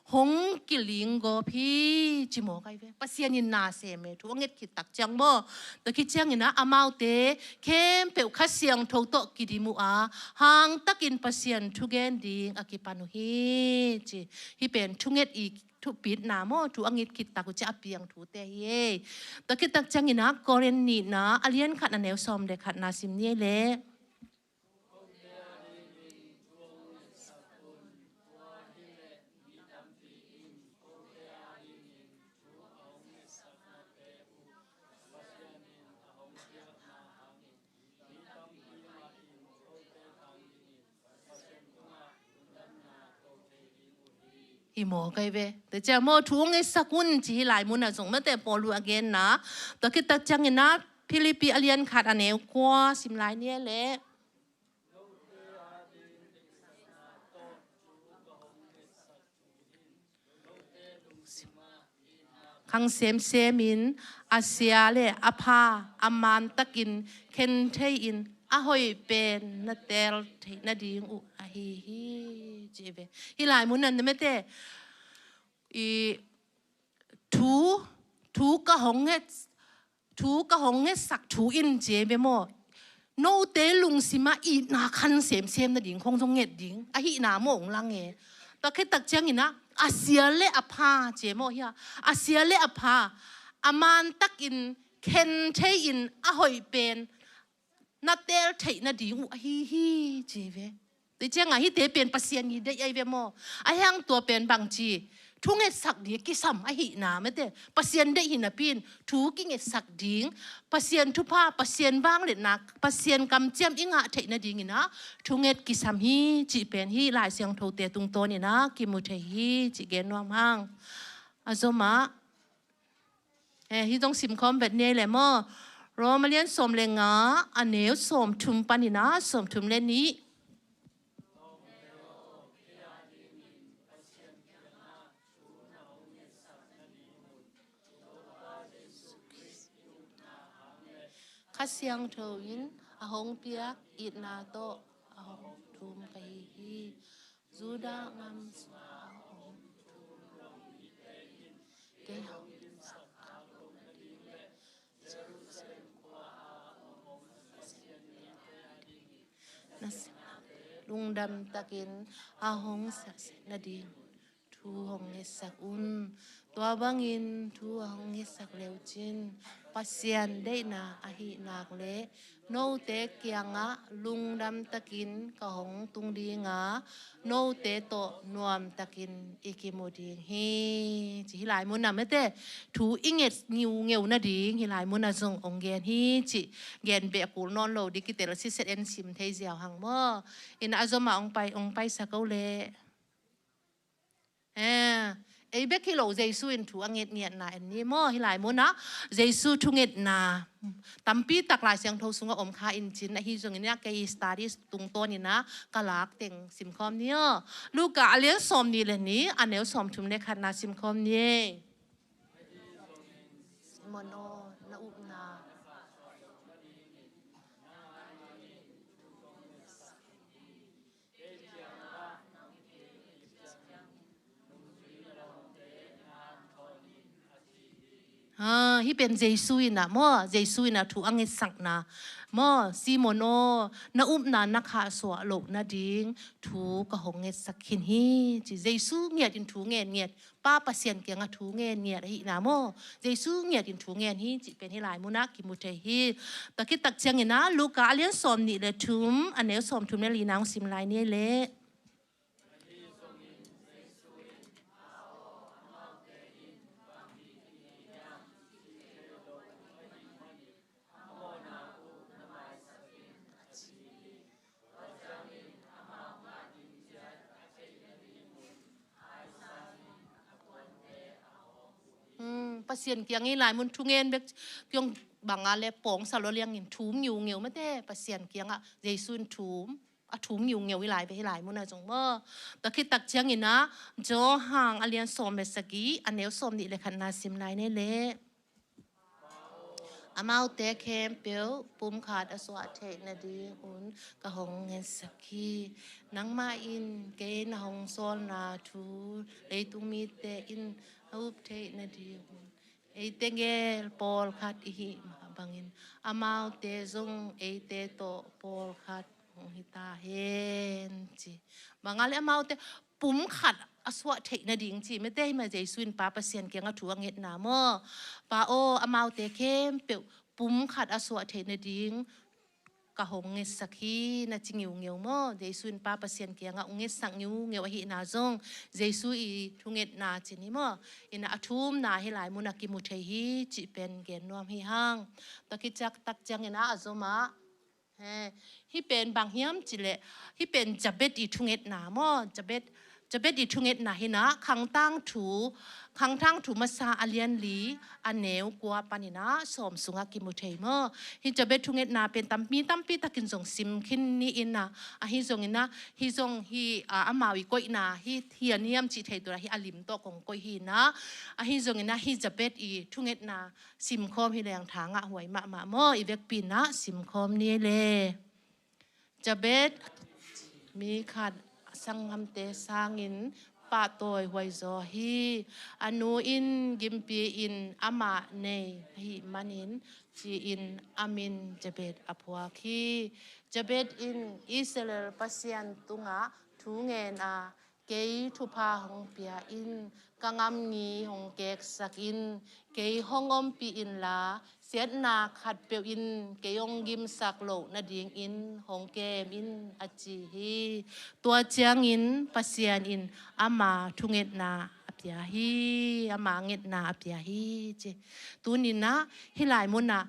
K: hong kiling go phi chi mo kai ve pasien in na se me thu nget khit tak chang mo to ki chang ina amau te kem pe kha siang tho to ki di mu a hang takin pasien thu gen ding akipanu hi chi hi pen thu nget I thu pit na mo thu angit khit tak cha piang thu te hi to ki tak chang ina koren ni na alien khat na neu som de khat na sim ni le imo kai ve te cha mo thu nge sakun chi lai mun a jong ma te polu again na to ki tak chang ina Philippi alien khat aneu kwa sim lai ne le หังเซมินอาเซียเลอภาอามานตะกินเคนเทอินอาหอยเป็นนาเตลเทนาดิงอุอาฮีฮีจีเวฮิลายมุนนันไม่เตอีทูกะหงเงสักทูอินเจเวโมโนเตลุงสิมาอีนาคันเซมนาดิงคงทงเงดดิงอาฮินาโมงลังเงตะแค่ตักเจียงอินะอาเซียเลอภาเจโมเฮียอาเซียเลอภาอามันตักอินเคนเทอินอาหอยเป็นนาเตลเทนาดิงอุอาฮีเจเวแต่เจียงอ่ะฮิเตเป็นปัสเซียนยีเดยเวโมอายังตัวเป็นบางจีทุงเงสักดีกิสัมอาหินาไม่เตปัสเซียนได้หินาปินทุกิเงสักดิงปัสเซียนทุพาปัสเซียนบางเล็ดนักปัสเซียนกำเจียมอิงะเทนาดิงนะทุงเงกิสัมฮีจีเป็นฮีลายเสียงโทเตตุงโตนี่นะกิมุเทฮีจีเกนวามหังอาโซมาฮีต้องสิมคอมแบบนี้แหละมั้งรอมาเรียนสมเลงะอันเนวสมทุมปานินะสมทุมเลนี้ข้าเสียงเธอยินอาหงเปียกอิดนาโตอาหงทุมกะฮีจูดางามสวาหงเกหงลุงดำตะกินอาหงสักนาดินทูหงเงสักอุนตัวบังอินทูหงเงสักเลวจินปัสเซียนได้นาอาหินักเลโนเตเกียงะลุงดำตะกินกะหงตุงดีงะโนเตโตนวมตะกินอิกิโมดิงฮีจิหลายมุนนะไม่เตทูอิงเงสนิวเงวนาดิงฮิหลายมุนนะจงองเกนฮีจิเกนเบกูนอนโลดิกิเตลซิเซเอ็นซิมเทเซียวหังมออินอาจมาองไปสักเอาเลไอ้เบกกิโลเจสุอินถูอังเงียนาอันนี้มั่วฮิลายมุนะเจสุทุงเงียนาตั้มปีตักลายเสียงโทสุงอมคาอินจินนะฮิจงเนี่ยแกอีสตาร์ดิสตุงตัวนี่นะกะลักเต็งซิมคอมเนี่ยลูกกะเลี้ยงสมนี่เลยนี้อันเนี้ยสมทุมในขันนาซิมคอมเนี่ยซิมโนนาอุนาฮิเป็นเจสุยนะมั่วเจสุยนะถูกอังเงิสักนะมั่วซีโมโนนาอุบนานักหาสวะโลกนาดิงถูกกะหงเงิสักขินฮีจีเจสุเงียดินถูเงียป้าปัสเซียนเกียงถูเงียฮินะมั่วเจสุเงียดินถูเงียฮีจีเป็นฮิหลายมุนักกิมุเทฮีตะคิดตักเชียงนะลูกกาเลี้ยงสมนี่เลยทุมอันเนี้ยสมทุมเนี่ยลีนางซิมลายเนี่ยเลยปัสเซียนเกียงนี่หลายมุนทุเงินเบกเกียงบางงานเลยปองสารเลียงหินถุมอยู่เงียวไม่ได้ปัสเซียนเกียงอะเจสุนถุมอะถุมอยู่เงียววิไลไปให้หลายมุนอะจงเมื่อแต่คิดตักเชียงนี่นะโจห่างอเลียนสมเบสกี้อันเนวสมนี่เลยขันนาซิมไลเนี่ยเละอามาเตะเข้มเปียวปุ่มขาดอสวะเทนดีอุนกะหงเงินสกีนังมาอินเกนหงโซนนาทูเลยตุมีเตอินอุบเทนดีอุนไอเตงเกลปอลขัดอิหิมาบังอินอามาเตจงไอเตโตปอลขัดหงหิตาเฮนจีบางอะไรอามาเตปุ่มขัดอสวะเทนดีจีไม่ได้มาใจสุนป้าเปอร์เซ็นต์เกียงถูอังเงินนาโมป้าโออามาเตเข้มเปียวปุ่มขัดอสวะเทนดีกะหงเงสักฮีน่าจิงอยู่เงียวโมใจสุนป้าเปอร์เซ็นต์เกียงเงสักอยู่เงียวหินาจงใจสุอีทุงเงินนาจีนี่โมอินาทุ่มนาให้หลายมุนักิมุเทฮีจีเป็นเกณฑ์นวมหิฮังตะกิจักตักจังอินาอาโซมาฮิเป็นบางเฮียมจิเลฮิเป็นจับเบ็ดอีทุงเงินนาโมจับเบ็ด จะเบ็ดอีทุงเอ็ดนาหินะขังตั้งถูมาซาอเลียนลีอันเนวกัวปานินะสมสุงากิมุเทเมอฮิจะเบ็ดทุงเอ็ดนาเป็นตัมปีตะกินส่งซิมขินนี่อินนะฮิส่งอินนะฮิส่งฮิอามาวิโกอินาฮิเทียนิยมจิเทตัวฮิอลิมโตกงโกฮินะฮิส่งอินนะฮิจะเบ็ดอีทุงเอ็ดนาซิมคอมฮิแรงทางหวยมาเมออีเวกปีนะซิมคอมนี่เลยจะเบ็ดมีขัดสังคำเตสางินปะตอยหวยโซฮีอนุอินกิมปีอินอามาเนฮีมันินจีอินอามินจะเบ็ดอภวาคีจะเบ็ดอินอิสราเอลปัสยันตุงะทุเงินเกยทุพาหงเปียอินกังามงีหงเกกสักอินเกยหงอมปีอินลาเสียนาขัดเปียวอินเกยองกิมสักโลนาดิงอินหงเกมอินอจีฮีตัวเจียงอินปัสยันอินอามาทุเงินนาอภิยาฮีอามาเงินนาอภิยาฮีเจตัวนี้นะฮิลายมุนนะ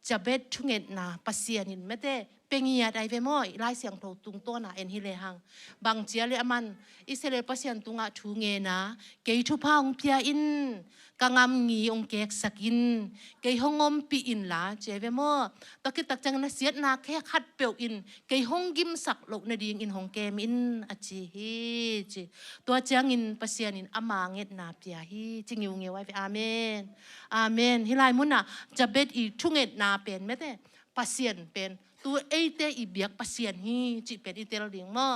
K: จะเบ็ดทุเงินนาปัสยันอินไม่ได้เป็นเงียดไอเวมอยไล่เสียงโทตุงตัวน่ะเอ็นฮิเลหังบางเจียเลยมันอิสราเอลปัสยันตุงะทุเงินนะเกยทุพาองเปียอินกังามงีองเกกสักินเกยหงอมปีอินละเจเวมอตะกิตักจังนะเสียนาแค่ขัดเปียวอินเกยหงกิมสักโลกนาดีอินหงเกมอินอจีฮีจีตัวจังอินปัสยันอินอามาเงตนาเปียฮีจิงยูเงไว้อาเมนอาเมนฮิลายมุนนะจะเบ็ดอีทุเงตนาเป็นไม่ได้ปัสยันเป็นตัวเอเตอีเบียกปัสยันฮีจิเป็นอีเตลเลียงมอ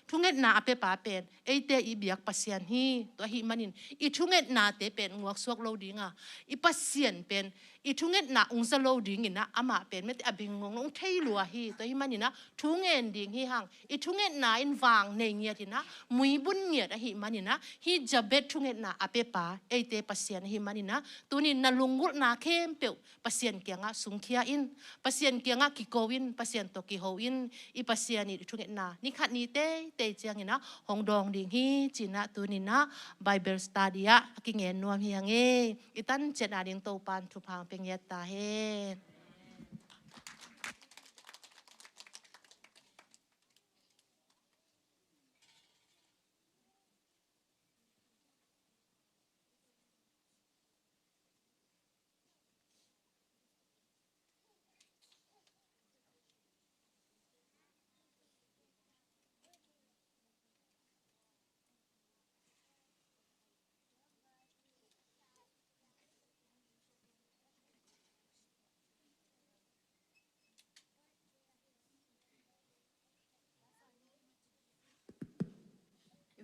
K: ทุเงตนาเปป่าเป็นเอเตอีเบียกปัสยันฮีตัวหิมันินอีทุเงตนาเตเป็นงวกสวกโลดิงอีปัสยันเป็นอีทุเงตนาองซาโลดิงนะอามาเป็นไม่ได้อบิงงงเทลัวฮีตัวหิมันินนะทุเงนดิงฮีหังอีทุเงตนาอินวางในเงียดินะมุยบุญเงียดหิมันินนะฮีจะเบ็ดทุเงตนาอเปป่าเอเตปัสยันหิมันินนะตัวนี้นาลุงกุลนาเข้มเปียวปัสยันเกียงสุงเคียอินปัสยันเกียงกิโกวินปัสยันตกิโฮอินอีปัสยันนี่ทุเงตนานี่ขัดนี่เตเจียงนะหงดองดิงฮีจีนะตัวนี้นะไบเบิลสตาดีอะกิเงินนวมเฮียงเออีตันเจนาดิงโตปานทุพังเป็นยตาเฮ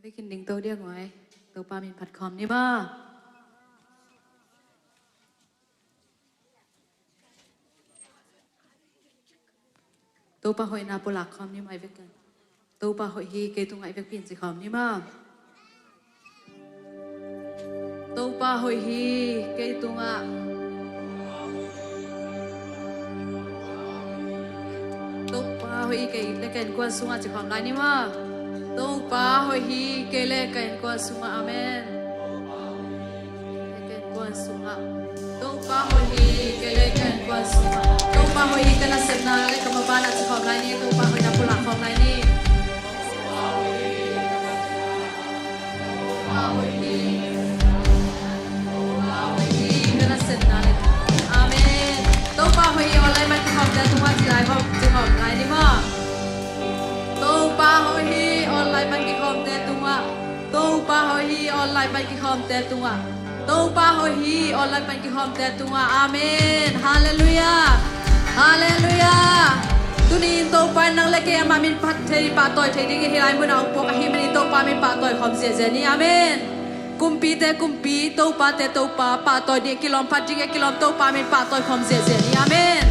I: ไปกินดิ่งโตเดียวไว้โตปลามีผัดคอมนี่บ้าโตปลาหอยนาปลักคอมนี่ไม่เวกันโตปลาหอยฮีเกตุงไอเวกปีนสิคอมนี่บ้าโตปลาหอยฮีเกตุงอะโตปลาหอยเกเลกันกวนสุงอาจิคอมไลนี่บ้าโตปาหอยฮีเกเลกันกวนสุงอาเมนเลกันกวนสุงอาโตปาหอยฮีเกเลกันกวนสุงอาโตปาหอยฮีกันละเสนาเลกันมาบ้านอาจจะของไรนี่โตปาหอยนับปุลักของไรนี่ปาหอยฮีกันละเสนาเลอาเมนโตปาหอยฮีอะไรมาที่ของจะทุ่งว่าที่ไรเพราะจะของไรนี่มั้งโตปาหอยฮีออนไลน์มันกี่คอมเตตุงะโตปาหอยฮีออนไลน์มันกี่คอมเตตุงะโตปาหอยฮีออนไลน์มันกี่คอมเตตุงะอาเมนฮาเลลูยาฮาเลลูยาตุนีโตปานังเลเกอามามินพัดเทปาตอยเทดิงเฮไลมุนเอาปกหิมันโตปามินปาตอยคอมเซเซนี่อาเมนกุมปีเตกุมปีโตปาเตโตปาปาตอยดิกิลอมพัดดิกิลอมโตปามินปาตอยคอมเซเซนี่อาเมน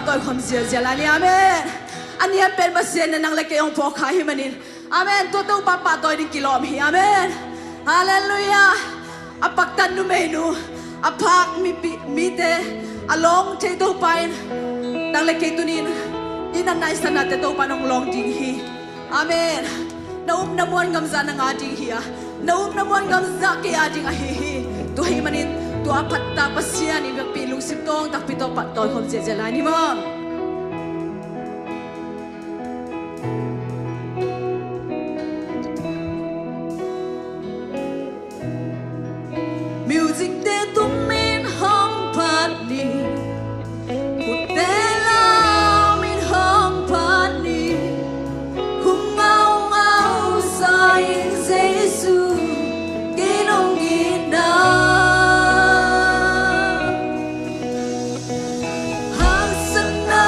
I: tôi không dễ dễ là amen anh em bên mà xem nên năng lực cái ông phò khai hi manin amen tôi papa tôi đi kilom hi amen hallelujah apak tan nu menu apak mi te along chơi tôi pain năng lực cái tunin inan nai sana te tôi panong long ding hi amen naum namuan ngam za nang ading hi naum namuan ngam za ke ading a hi tu hi manin tu apat ta pasian i pi lung sim tong tak pi to pat tôi không dễ dễ la ni mo music te tum min hong pat ni put te la min hong pat ni khung ngao ngao sai Jesus kinong ina hang sang na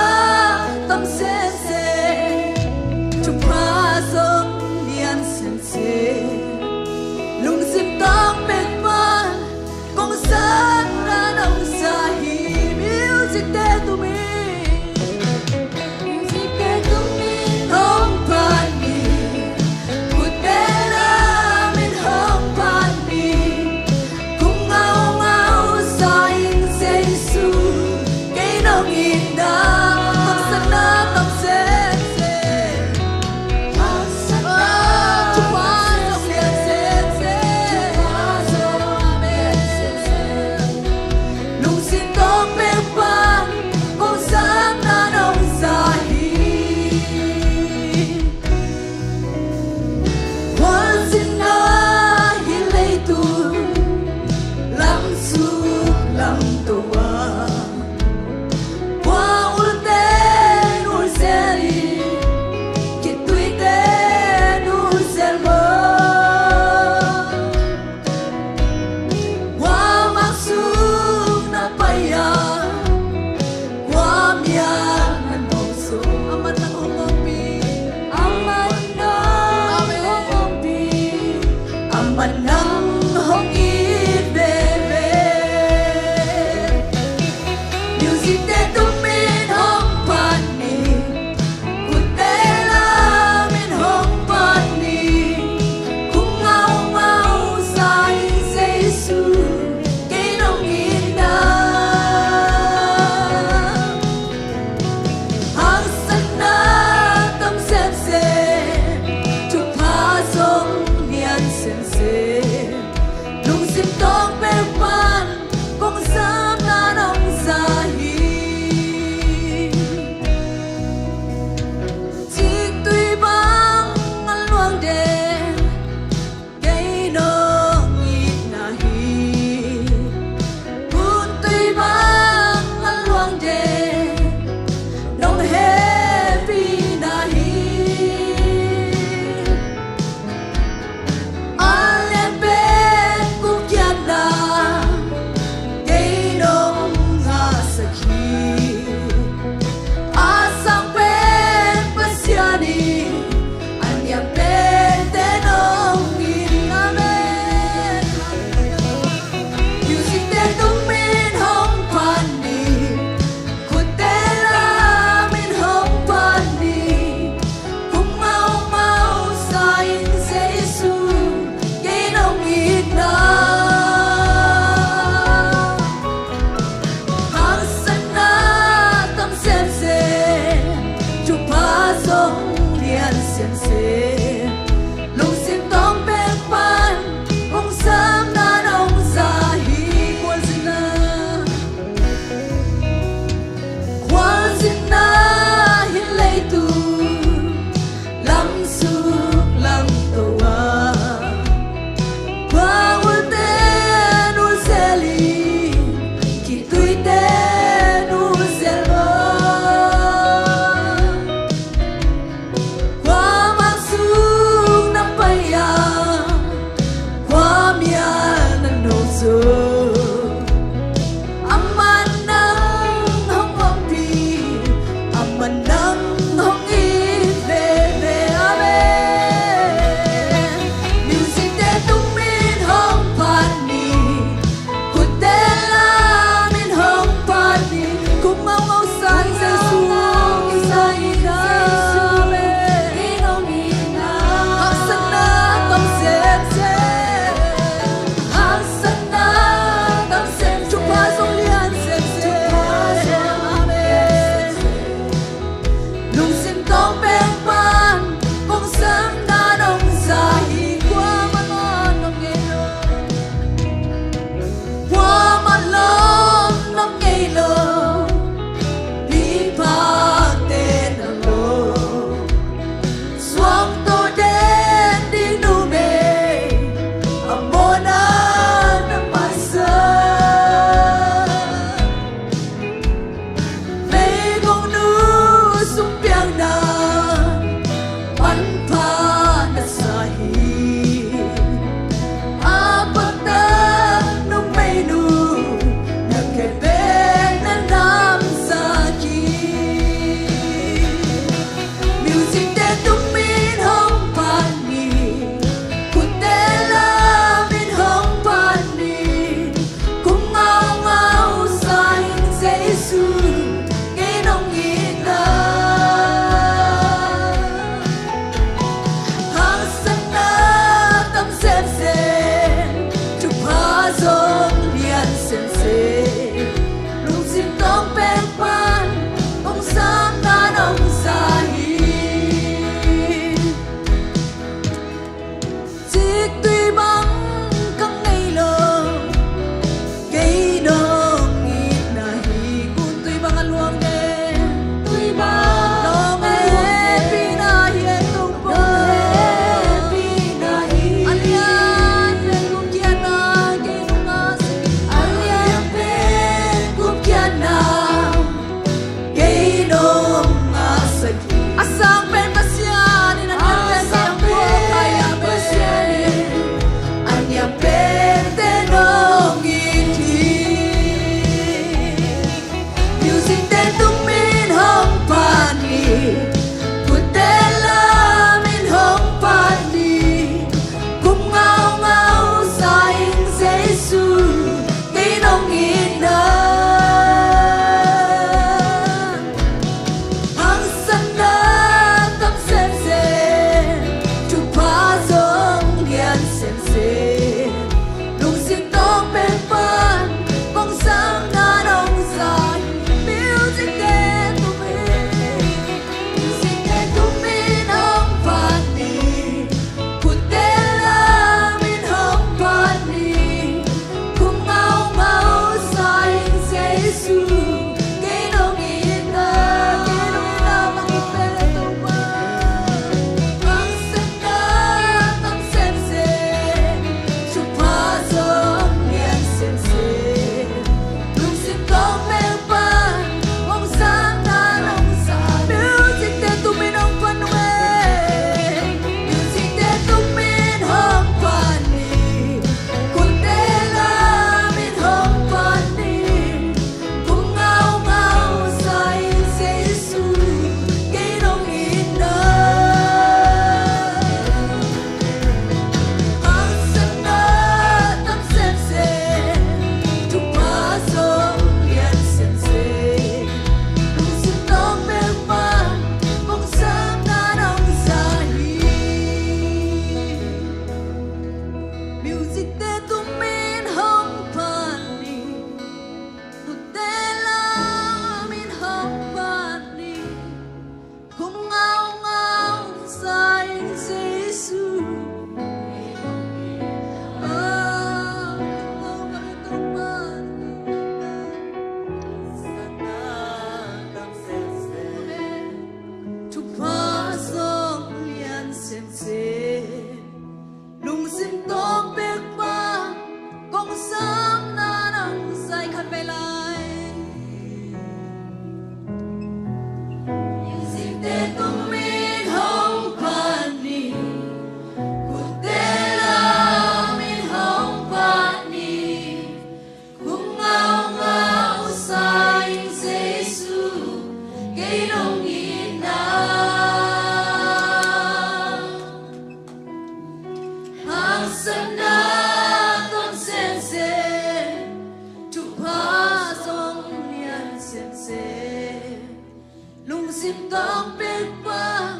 I: tang pek pa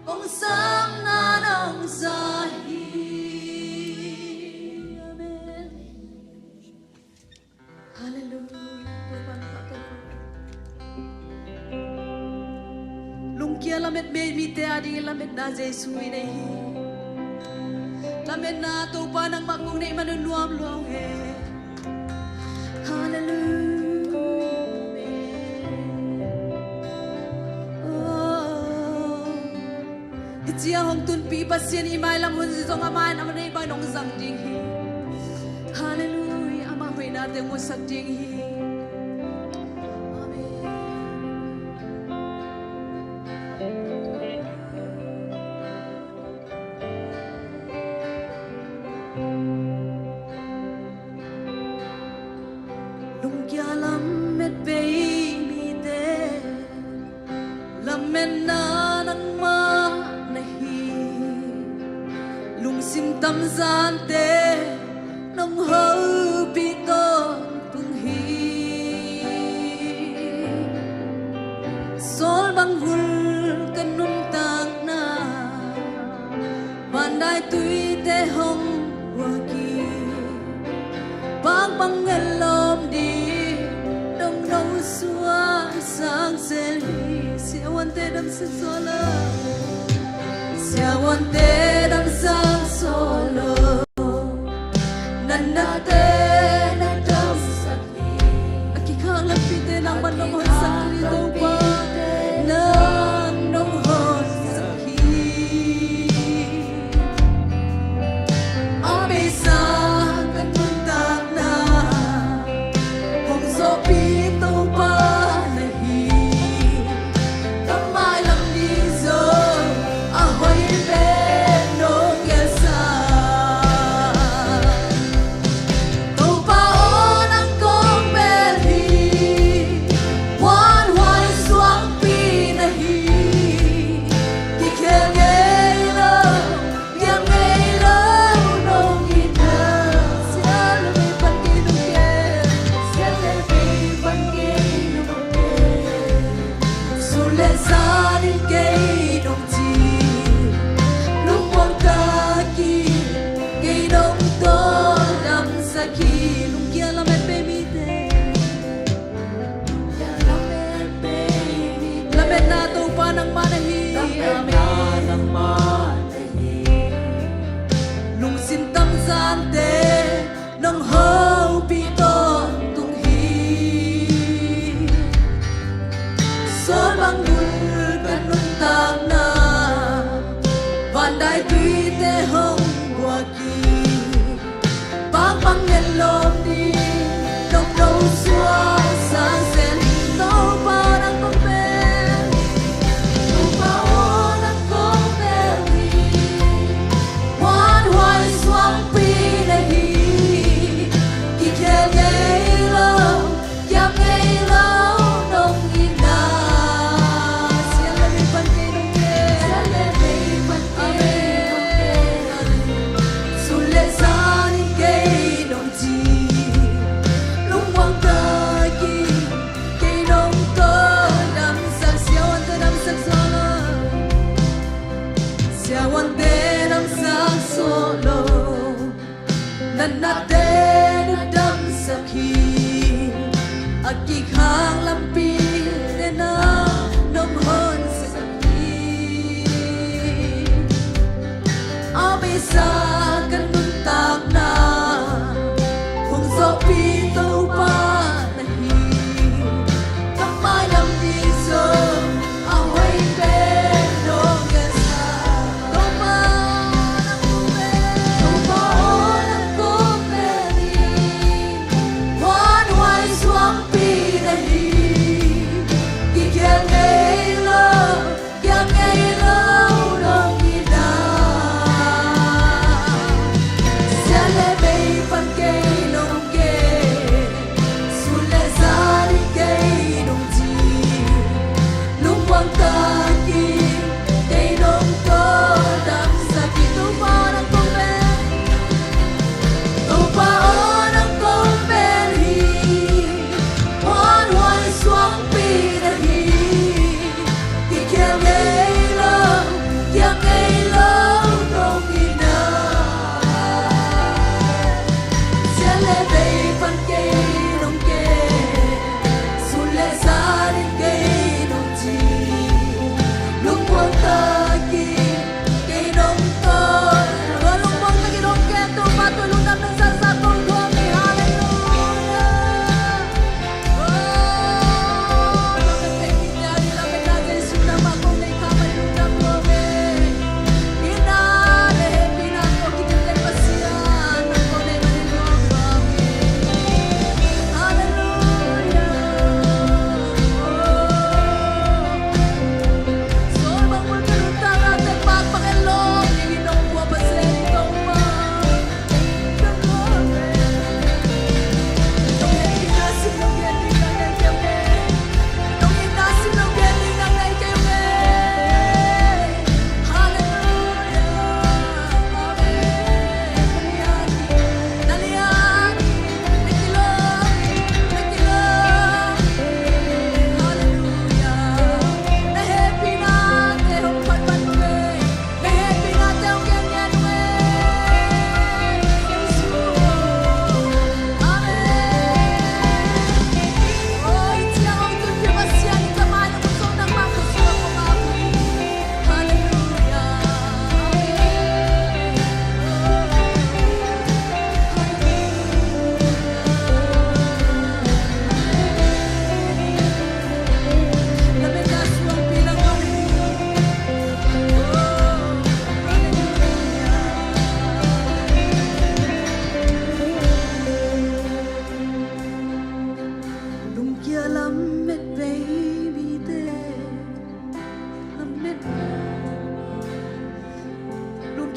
I: ong sang na nang zahi. Amen. Hallelujah. Lung kia lamet me mi te adi lamet na Jesu nei. Lamet na to pa nang makung nei manunuam luang he. Hallelujah. Oh. Itia hong tun pi pasien imai lam hun zong amai nam nei ba nong sang ding hi. Hallelujah. Ama hui na te mo sak ding hi. Tâm gian te nông hậu bị tôn bưng hi sol bang hul kan num tak na bandai tui te hong waki bang bang ngelom di dong nong sua sang sel hi siawan te dam se sola siawan te dam sang solo nanate na dam sakhi aki khang lapite nang banong hon sakhi to pa nang nong hon sakhi amesa kan tak na hong so pi to pa nahi kamai lam di zo ahoy pe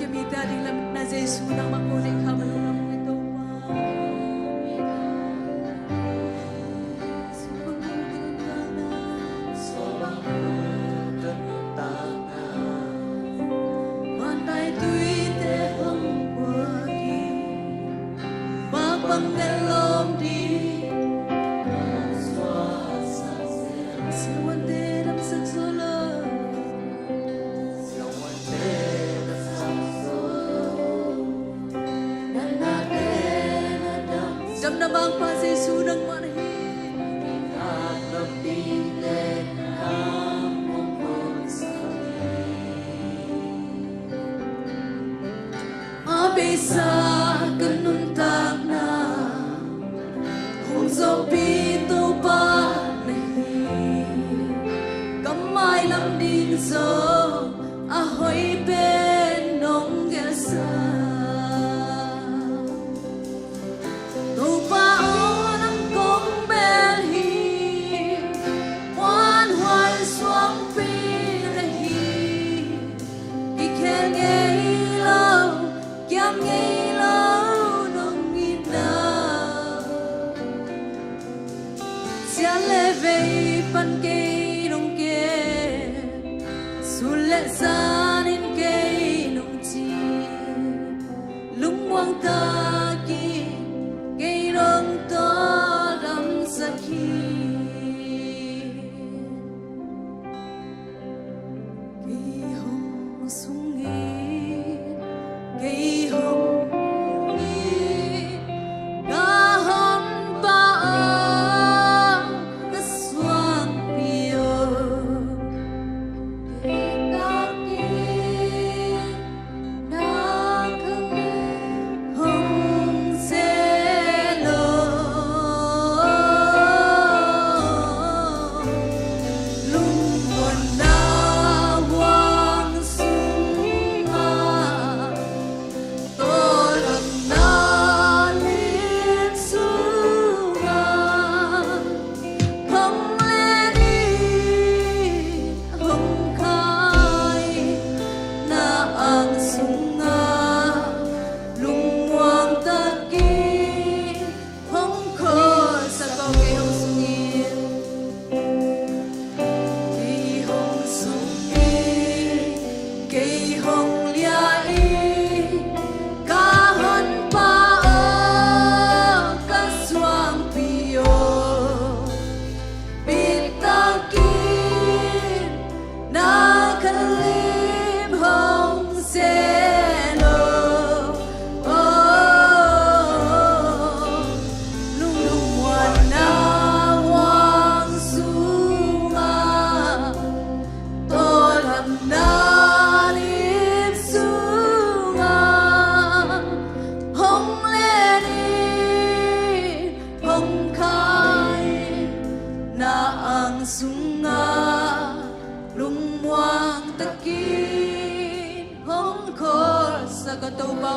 I: mi ta ding lam na Jesu nang makone ka manulang ito pa. Mantai tui te hong qua ki ba bang ngalom di Dam namang pa Jesu nang manhi Abisa kanuntak na Hong zombie to pa nahi Kamay lam din so ahoy ben nong gasa Sanin kay nung chi lung wang ta ki kay rong to dam sakhi kay hong sungi kay hong kaham pa kaswang piyo Hãy subscribe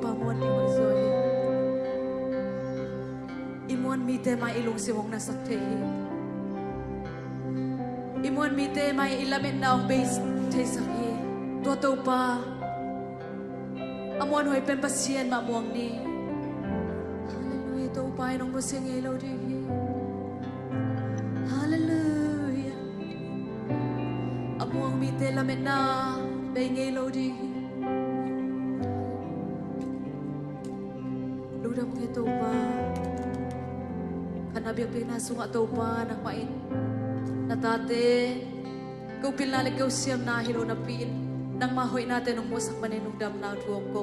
I: pa mon ni mo zo hi imon mi te mai ilung si wong na sak the hi imon mi te mai ilamen na ong base the sak hi to pa amon hoi pen pasien ma muang ni hallelujah to pa nong mo sing elo di hi hallelujah amuang mi te lamen na be ngelo di luda mo to pa kana biak na sunga to pa nak main natate ko pilala ko siam na hilo na pin nang mahoy natin ng musak maninong dam na tuwang ko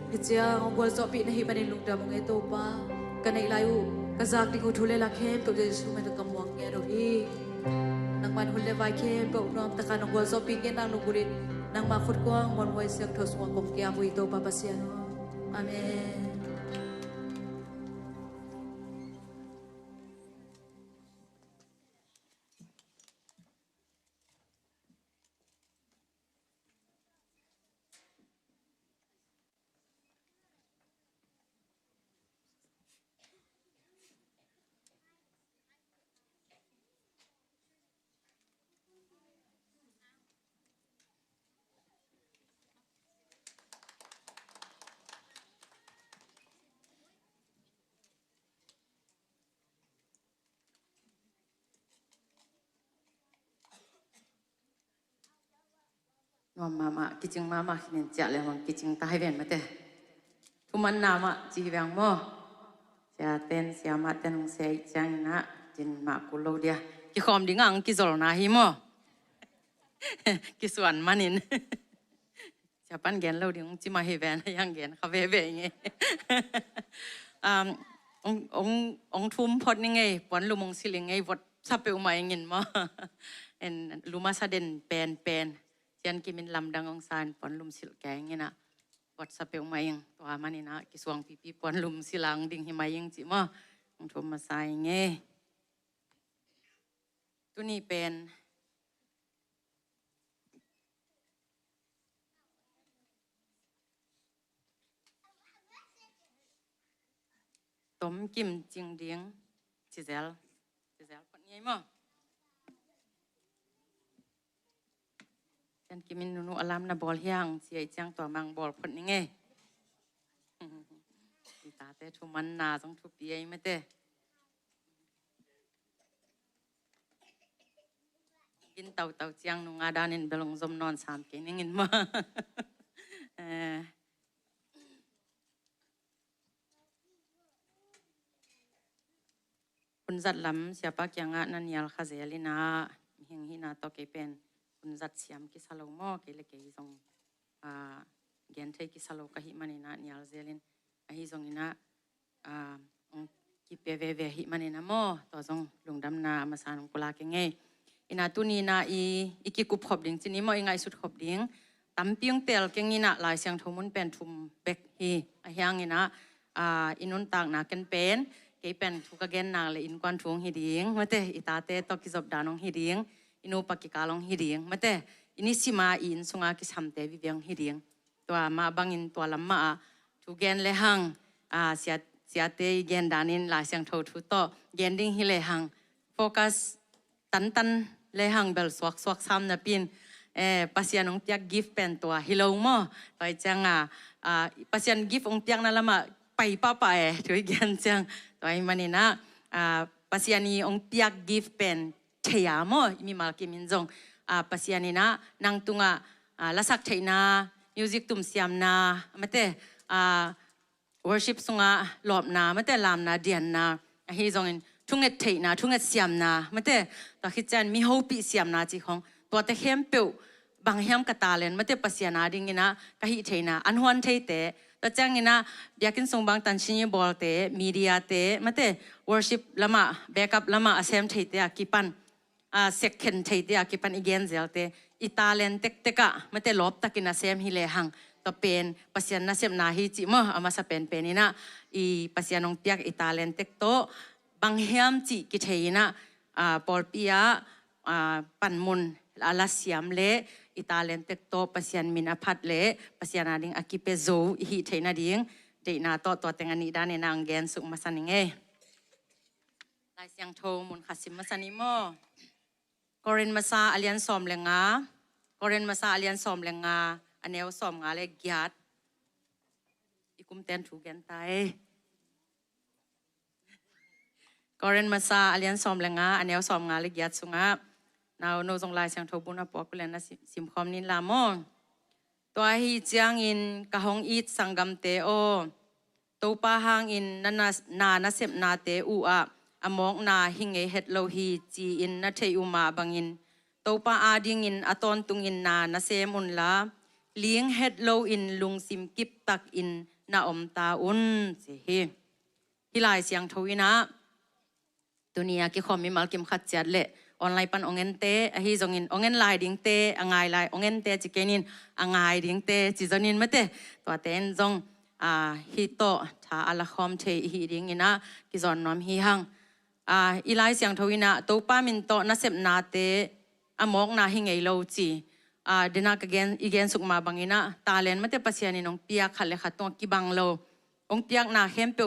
I: itya ang gwal so pi na hi maninong dam ng ito pa kanay layo kazak di ko thule la khem ko jesu man kamuang nga ro hi nang man hulle vai khem ko nom ta kanong gwal so pi ngen nang nugulit nang makut ko ang mon way siang thos wang ko kya mo ito papasyan amen mama kicing mama kinin cia le mang kicing tai ven mate tuman nama ji bang mo sia ten sia ma ten se chang na jin ma kulo dia ki khom ding ang ki zol na hi mo ki suan manin siapan gen lo ding ji ma he ven yang gen kha ve ve nge ong thum phot ni nge pon lu mong siling nge vot sape umai ngin mo en luma sa den pen Jan kimin lamdang ong san pon lum sil keng ina WhatsApp yung mayang tuwa manina kiswang pipi pon lum silang ding himayang ci mo ang tumasay nge tuni pen tom kim jing ding Giselle pon ngai mo Jan kimin nunu alam na bol hiang siya chang to mang bol phot ni nge ta te thu man na jong thu pi ai mate kin tau chiang nu nga danin belong zom non sam ke ngin ma kun zat lam siapa kyanga nan yal khazelina hing hina to ke pen kun zat siam ki salo mo ke le ke zong gen thei ki salo ka hi manina nial zelin a hi zong ina ki pvv hi manina mo to zong lungdam na masan kula ke nge ina tuni na i ki kup khop ding chini mo ingai sut khop ding tampiang tel ke ngina lai siang thomun pen thum bek hi a hyang ina inun tak na ken pen ke pen thu ka gen na le in kwan thung hi ding mate itate to ki job danong hi ding inu pakikalong hiding mate ini sima in sunga ki samte vivyang hiding to ma bangin to lamma tu gen le hang siate gen danin la siang tho thu to gen ding hi le hang focus tan le hang bel swak sam na pin pasianong tiak gift pen to hilo mo pai changa pasian gift ong tiak na lama pai papa tu gen chang to ai manina pasiani ong tiak gift pen Chaya mo imi malki minjong pasianina nang tunga lasak chaina music tum siam na mate worship sunga lob na mate lam na dian na hi zong in thunget theina thunget siam na mate ta khichan mi hopi siam na chi khong to te hem pe bang hem ka talen mate pasiana ding ina ka hi theina anhuan theite ta changina biakin songbang tanchini bolte media te mate worship lama backup lama asem theite akipan second theite akipan igen zelte italen teka mate lop takina sem hile hang to pen pasian na sem na hi chi mo ama sa pen penina I pasianong tiak italen tek to banghiam chi ki theina polpia panmun
H: ala siam le italen tek to pasian min aphat le pasian ading akipe zo hi theina ding de na to tengani dan na anggen suk masaning e lai siang tho mun khasim masani mo koren masa alian som lenga koren masa alian som lenga aneu som nga le gyat ikum ten thu gen tai koren masa alian som lenga aneu som nga le gyat sunga now no zong lai siang tho buna pok len na sim khom nin la mo to hi chiang in ka hong it sangam te o to pa hang in na sep na te u a amok na hinge het lo hi chi in na thei uma bangin to pa ading in aton tung in na sem un la lieng het lo in lung sim kip tak in na om ta un se hi hilai siang tho ina dunia ki khom mi mal kim khat chat le online pan ongen te hi zong in ongen lai ding te angai lai ongen te chikenin angai ding te chi zonin mate to ten zong hi to tha ala khom the hi ding ina ki zon nom hi hang ilai siang thoina to pa min to na sep na te amok na hi ngei lo chi dina ka gen igen sukma bangina talen mate pasiani nong pia khale khatong ki bang lo ong piak na hempe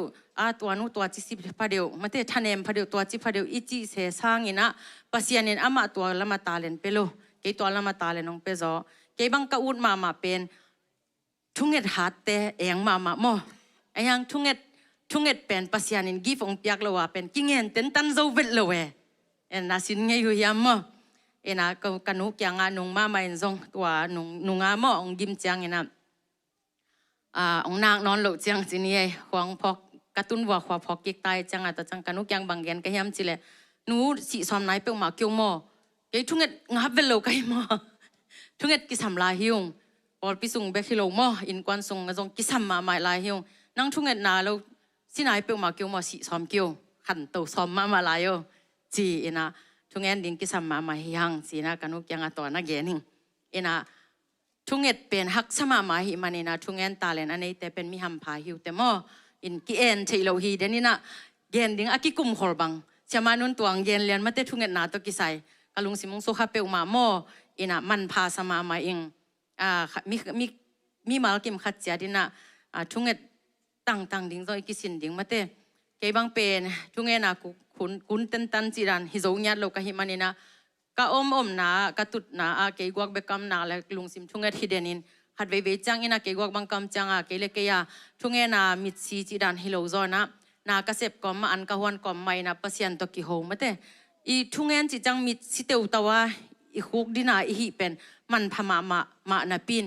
H: tua nu tua chi si phadeu mate thanem phadeu tua chi phadeu ichi se sangina pasianin ama tua lama talen pelo ke tua lama talen ong pezo ke bang ka ut ma pen thunget hat te eng ma mo ayang thunget pen pasianin give ong piak lo wa pen kingen ten tan zo vet lo we en na sin nge yu yam mo ena ka kanu kyanga nung ma mai zong tua nunga mo ong gim chang ena ong nang non lo chang chinie huang phok katun wa khwa phok kik tai changa ta chang kanu kyang banggen ka hiam chile nu si som nai pe ma kyo mo ke thunget nga vel lo kai mo thunget ki sam la hiung por pisung be khilo mo in kwan sung ngazong ki sam ma mai la hiung nang thunget na lo sinai pe ma kyo mo si som kyo khan to som ma la yo chi ina thungen ding ki sam ma ma hiang sina kanu kyang ato na gening ina thunget pen hak sama ma hi manina thungen talen anei te pen mi ham pha hiu te mo in ki en theilo hi denina gen ding akikum khorbang chamanun tuang gen len mate thunget na to ki sai kalung simong so kha pe ma mo ina man pha sama ma ing mi mal kim khat cha dina thunget tang ding zo ki sin ding mate ke bang pen thungena ku kun tan chi ran hi zo nya lo ka hi manina ka om na ka tut na ke gwak be kam na la lung sim thunget hidenin hat ve chang ina ke gwak bang kam changa ke le ke ya thungena mit si chi dan hi lo zo na ka sep kom ma an ka hon kom mai na pasian to ki ho mate i thungen chi chang mit si teu tawa i khuk dina i hi pen man phama ma na pin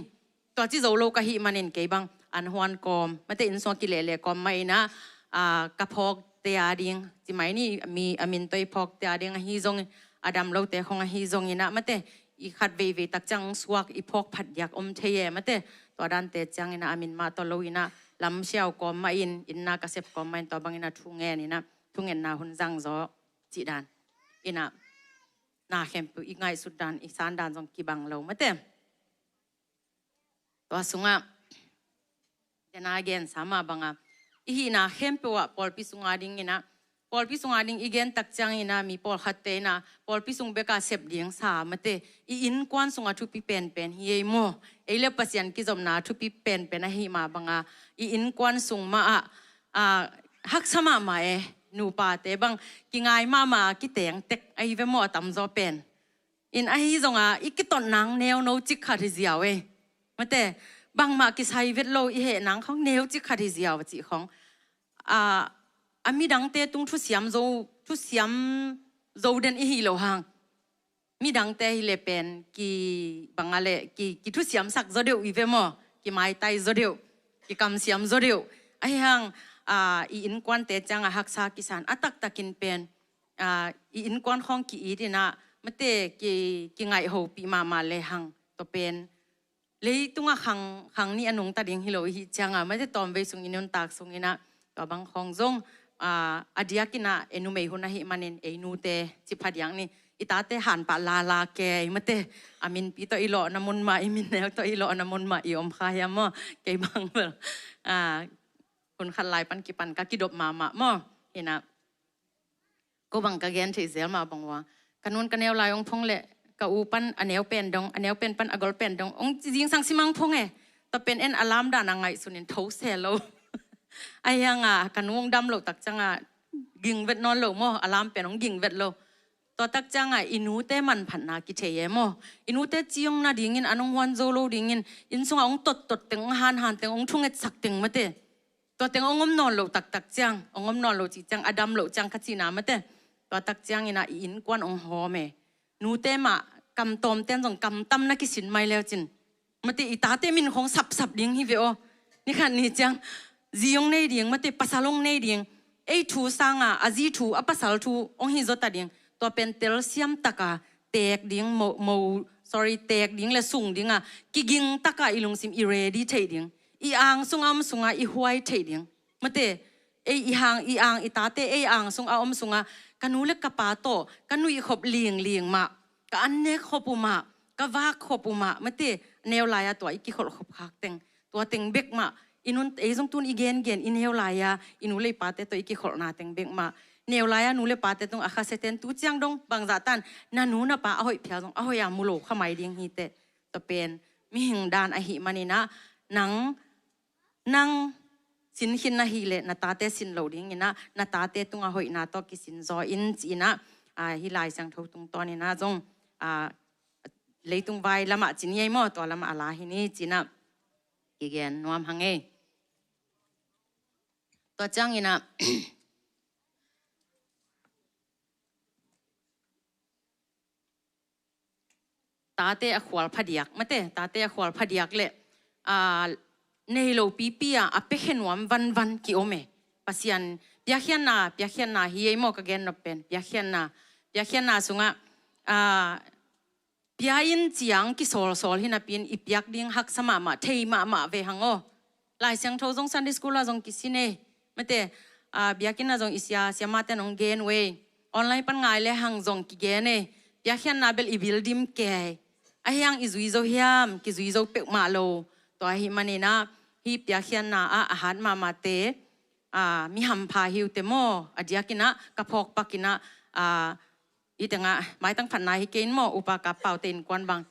H: to chi zo lo ka hi manin ke bang an hon kom mate in so ki le kom mai na ka phok te ading chi mai ni mi amin toi phok te ading hi zong adam lo te khong hi zong ina mate i khat ve tak chang suak i phok phat yak theye mate to dan te chang ina amin ma to lo ina lam siao kom ma in na ka sep kom main to bang ina thungen ina thungen na hun jang zo chi dan ina na khem pu i ngai sudan i san dan jong ki bang lo mate to sunga dena again sama banga i na khem pu wa pol pi sunga ding ina pol pi sunga ding igen tak chang ina mi pol khatte na pol pi sung beka sep ding sa mate i in kwan sunga thu pi pen hi mo ele pasian ki zom na thu pi pen a hi ma banga i in kwan sung ma hak sama ma e nu pa te bang ki ngai ma ki teng tek ai ve mo tam zo pen in a hi zonga i ki ton nang neo no chi kha ri ziaw e mate bang ma ki sai vet lo i he nang khong neo chi kha ri ziaw chi khong ami dang te tung thu siam zo den i hi lo hang mi dang te hi le pen ki bangale ki thu siam sak zo deu i ve mo ki mai tai zo deu ki kam siam zo deu ai hang i in kwan te changa hak sa kisan atak takin pen i in kwan khong ki i dina mate ki ngai ho pi ma le hang to pen le tunga khang ni anung ta ding hi lo hi changa mate tom ve sung inun tak sung ina to bang khong zong adiakina enu mei huna hi manin einu te chiphadiang ni itate han pa la ke mate amin pi to ilo namun ma imin ne to ilo namun ma i om kha ya mo ke bang kun khan lai pan ki pan ka ki dop ma mo ina ko bang ka gen the zel ma bang wa kanun kanel lai ong phong le ka upan anel pen dong anel pen pan agol pen dong ong jing sang simang phong ta pen en alam da na ngai sunin tho se lo ayanga kanung dam lo tak changa ging vet non lo mo alam pen ong ging vet lo to tak changa inu te man phan na ki theye mo inu te chiong na dingin anong wan zo lo dingin in sunga ong tot teng han teng ong thunget sak teng mate to teng ongom non lo tak chang ongom non lo chi chang adam lo chang khachina mate to tak chang ina in kwan ong ho me nu te ma kam tom ten jong kam tam na ki sin mai leo chin mate ita te min khong sap ding hi ve o ni khan ni chang ziong nei ding mate pasalong nei ding ei thu sanga azi thu apasal thu ong hi zota ding to pen tel siam taka tek ding tek ding le sung ding a ki ging taka ilung sim i ready thei ding i ang sungam sunga i huai thei ding mate ei i ang itate ei ang sung a om sunga kanu le kapa to kanu i khop ling ma ka anne khopuma ka wa khopuma mate neu laya to i ki khol khop khak teng to teng bek ma inun ei jong tun igen in heu laya inu le pate to i ki khol na teng bek ma neu laya nu le pate tung akha seten tu chiang dong bang za tan na nu na pa ahoi phya jong ahoi ya mulo khamai ding hi te to pen mi hing dan a hi manina nang sin hin na hi le na ta te sin lo ding ina na ta te tung ahoi na to ki sin zo in china hi lai sang tho tung to ni na jong leitung vai lama chin yai mo to lama ala hi ni china igen nuam hange to chang ina tate a khwal phadiak mate tate a khwal phadiak le nei lo pipia a pekhenwam van ki ome pasian piakhian na hi mo ka gen no pen piakhian na sunga piain chiang ki sol hina pin ipiak ding hak sama ma thei ma ve hango lai sang tho jong Sunday school la jong kisine mate biakin na jong isya siama ten ong gen we online pan ngai le hang jong ki gen e piakhian na bel ibil dim ke ayang izui zo hiam ki zui zo pe ma lo to hi manina hi piakhian na a han ma te mi ham pha hiu te mo adiakina kapok pakina itanga mai tang phan nai hi kein mo upa ka pau ten kwan bang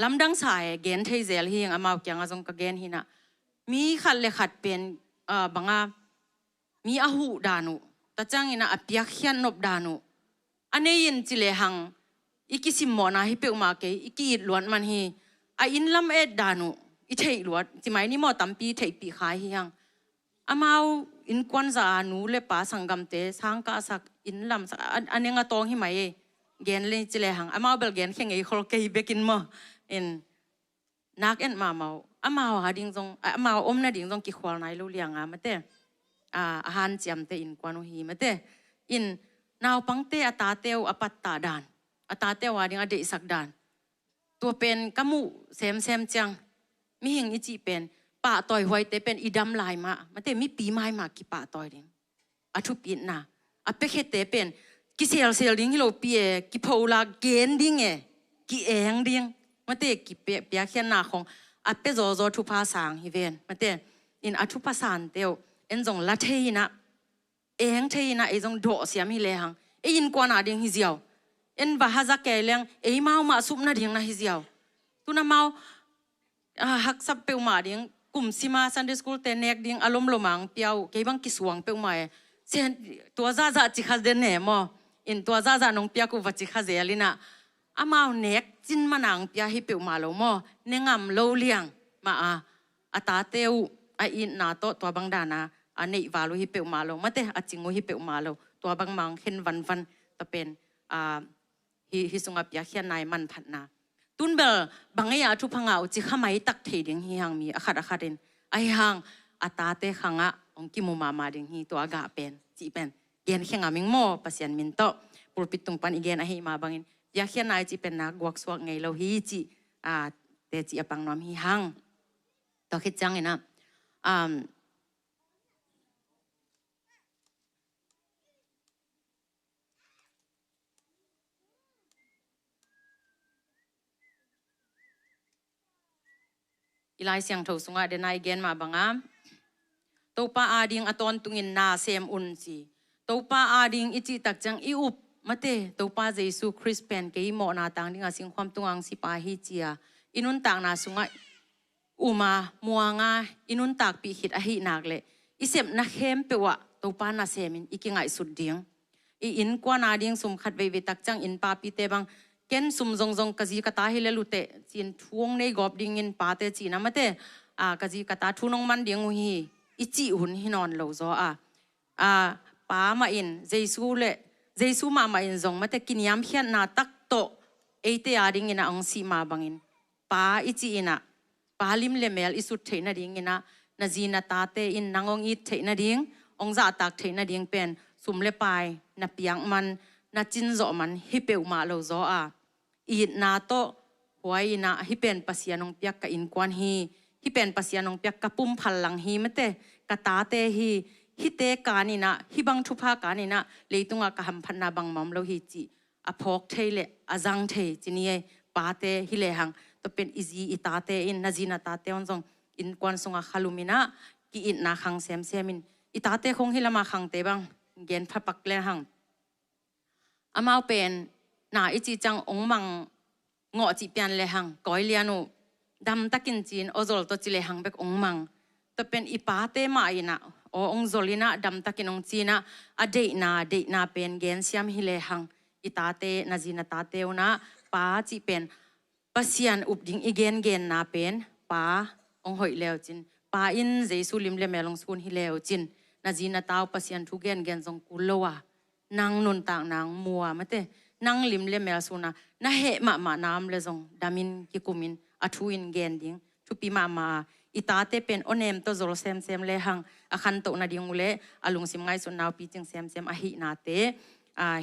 H: lamdang sai gen thei zel hi ang amau kyang azong ka gen hina mi khat le khat pen banga mi ahu danu ta changina apiakhian nop danu anein chile hang ikisim mona hi pe ma ke iki luan man hi a in lam e danu i thei luat ti mai ni mo tampi thei pi khai hi hang amau in kwan za nu le pa sangam te sang ka sak in lam sak anenga tong hi mai gen le chile hang amau bel gen kheng ei khol ke bekin mo in nak en ma mau amau ha ding jong amau om na ding jong ki khwal nai lo lianga mate han chiam te in kwanu hi mate in naw pangte ata teu apatta dan ata teu wa ding ade sak dan to pen kamu sem chang mi hing ichi pen pa toy hoi te pen idam lai ma mate mi pi mai ma ki pa toy ding athu pin na ape khe te pen ki sel ding lo pi e ki phola gen ding e ki eng ding mate ki pe pya khian na khong ape zo thu pa sang hi ven mate in athu pa san teu en jong la thei na eng thei na e jong do siam hi le hang e in kwa na ding hi ziaw en ba haza ke leng e mau ma sup na ding na hi ziaw tu na mau hak sap pe ma ding kum sima Sunday school te nek ding alom lomang piao ke bang ki suang pe ma sen to za chi khaz den ne mo in to za nong pia ku wa chi kha zelina amao nek chin manang pia hi pe ma lo mo nengam lo liang ma ata teu a in na to bang dana anei walu hi pe ma lo mate a chingo hi pe ma lo to bang mang khen van ta pen hi sunga pia khian nai man phat na tunbel bangaya thu phanga uchi khamai tak thei ding hi hang mi akharin ai hang ata te khanga ongki mu mama ding hi to aga pen chi pen gen khenga ming mo pasian min to pulpit tung pan igen a hi ma bangin ya khian nai chi pen na gwak swak ngai lo hi chi te chi apang nom hi hang to khit chang ina ilai siang tho sunga denai gen ma banga topa ading aton tungin na sem un si topa ading ichi tak chang i up มาเตตัวป้าเยซูคริสต์เป็นเกี่ยโมนาต่างดิ่งสิ่งความตุงังสิปาฮิเจียอินุนต่างนาสุงะอุมามัวงาอินุนตากปีหิดอหินักเลยอิเสมนักเข้มเปวะตัวป้านาเซมินอีกิงไอสุดดิ่งอินกว่านาดิ่งสุมขัดเววิตักจังอินปาปีเตบังเกนสุมจงกะจีกะตาฮิเลลุเตจีนทวงในกอบดิ่งอินปาเตจีนะมาเตกะจีกะตาทุนงมันดิ่งหีอิจิหุนฮินอนโลโซป้ามาอินเยซูมาอินจงมาเตกินยามเขียนนาตักโตเอเตอาดิ่งอินะองซีมาบังอินป้าอิจิอินะป้าลิมเลเมลอิสุดเทนะดิ่งอินะนาจีนาตาเตอินนางองอิเทนะดิ่งองซาตักเทนะดิ่งเป็นสุมเลปายนาเปียงมันนาจินโซมันฮิเปอุมาโลโซอีนาโตหวยนาฮิเป็นปัสยานงเปียกกะอินกวนฮีฮิเป็นปัสยานงเปียกกะปุ่มพัลลังฮีมะเตกะตาเตฮีฮิเตกานินะฮิบังทุพากานินะเลยตุงะกะหัมพันนาบังมัมโลฮิจิอพอกเทเลอจังเทจินีเอปาเตฮิเลหังตเป็นอิจีอิตาเตอินนาจีนาตาเตอนจงอินกวนสงะคาลุมินะกิอินนาขังเซมมินอิตาเตคงฮิลามาขังเตบังเกนพะปักเลหังอามาเป็นนาอิจิจังองมังงอจิเปียนเลหังก้อยเลียนุดำตะกินจีนโอโซลตัวจิเลหังเบกองมังตเป็นอิปาเตมาอินะโอองโซลินะดำตะกินองจีนะอเดนาเป็นเกนเซียมฮิเลหังอิตาเตนาจีนาตาเตวนะป้าจิเป็นปัสยันอุบดิงอีเกนนาเป็นป้าองหอยเลวจินป้าอินเจสุลิมเลเมลงสกุลฮิเลวจินนาจีนาตาวปัสยันทุเกนจงกุลโลวานางนุนต่างนางมัวมาเตนางลิมเลเมลสุนะนาเหมาน้ำเลจงดามินกิกุมินอัทุอินเกนดิ้งทุปีมาอิตาเตเป็นโอเนมตัวโซลเซมเลหังอคันโตนาดิ้งอุเลอลุงซิมไงสุนนาวปีจิงเซมอหินาเต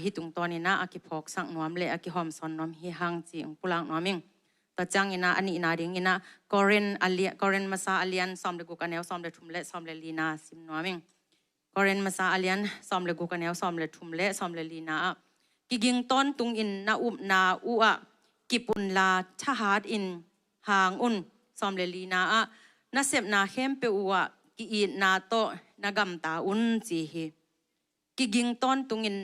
H: ฮิตุงตอนินะอากิพอกสังนวมเลอากิหอมซอนนวมฮิหังจิงปุลังนวมิงตาจังอินะอันนี้นาดิ้งอินะกอรินมาซาอเลียนซอมเลกุกันเนลซอมเลทุมเลซอมเลลีนาซิมนวมิงกอรินมาซาอเลียนซอมเลกุกันเนลซอมเลทุมเลซอมเลลีนากิกิงต้นตุงอินนาอุบนาอุอะกิปุนลาชะฮาดอินหางอุนซอมเลลีนานาเซบนาเข้มเปอุอะกิอินนาโตนากำตาอุนจีฮีกิกิงต้นตุงอิน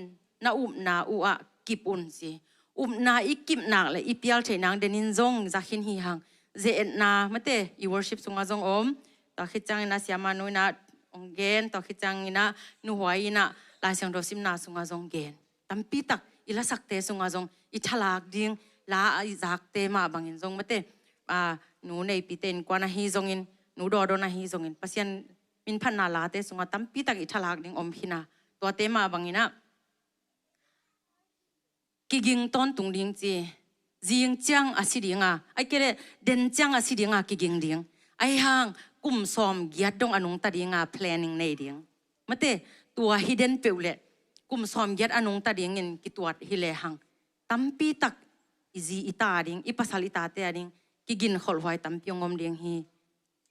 H: นาอุบนาอุอะกิปุนจีอุบนาอีกิบนักเลยอีเปียลเทนังเดนินจงจะขินฮีหังเจเอ็นนาไม่เตอีวอร์ชิปสุงาจงอมตาคิดจังอินาเสียมานุยนาองเกนตาคิดจังอินานูหวยอินาลายเสียงโดซิมนาสุงาจงเกนตั้มปีตักอิลาสักเตสุงาจงอิทลากดิ้งลาอิจักเตมาบังอินจงไม่เตหนูในปีเตนกว่านาฮีจงอินหนูดอดนาฮีจงอินปัสยันมินพันนาลาเตสุงาตั้มปีตักอิทลากดิ้งอมพินาตัวเตมาบังอินะกิกิงต้นตุงดิ้งจีจิงจังอาศิดิ้งไอเกเรเดนจังอาศิดิ้งกิกิงดิ้งไอห่างกุมซอมยัดดงอนุงตาดิ้งplanning ในดิ้งไม่เตตัว hidden เปล่ากุมซอมยัดอนุงตาดิ้งอินกิตัวฮิเลหังตั้มปีตักอิจีอิตาดิ้งอิปัสสาลิตาเตดิ้งกิกินขลไว้ตั้มปีงอมดิ้งฮี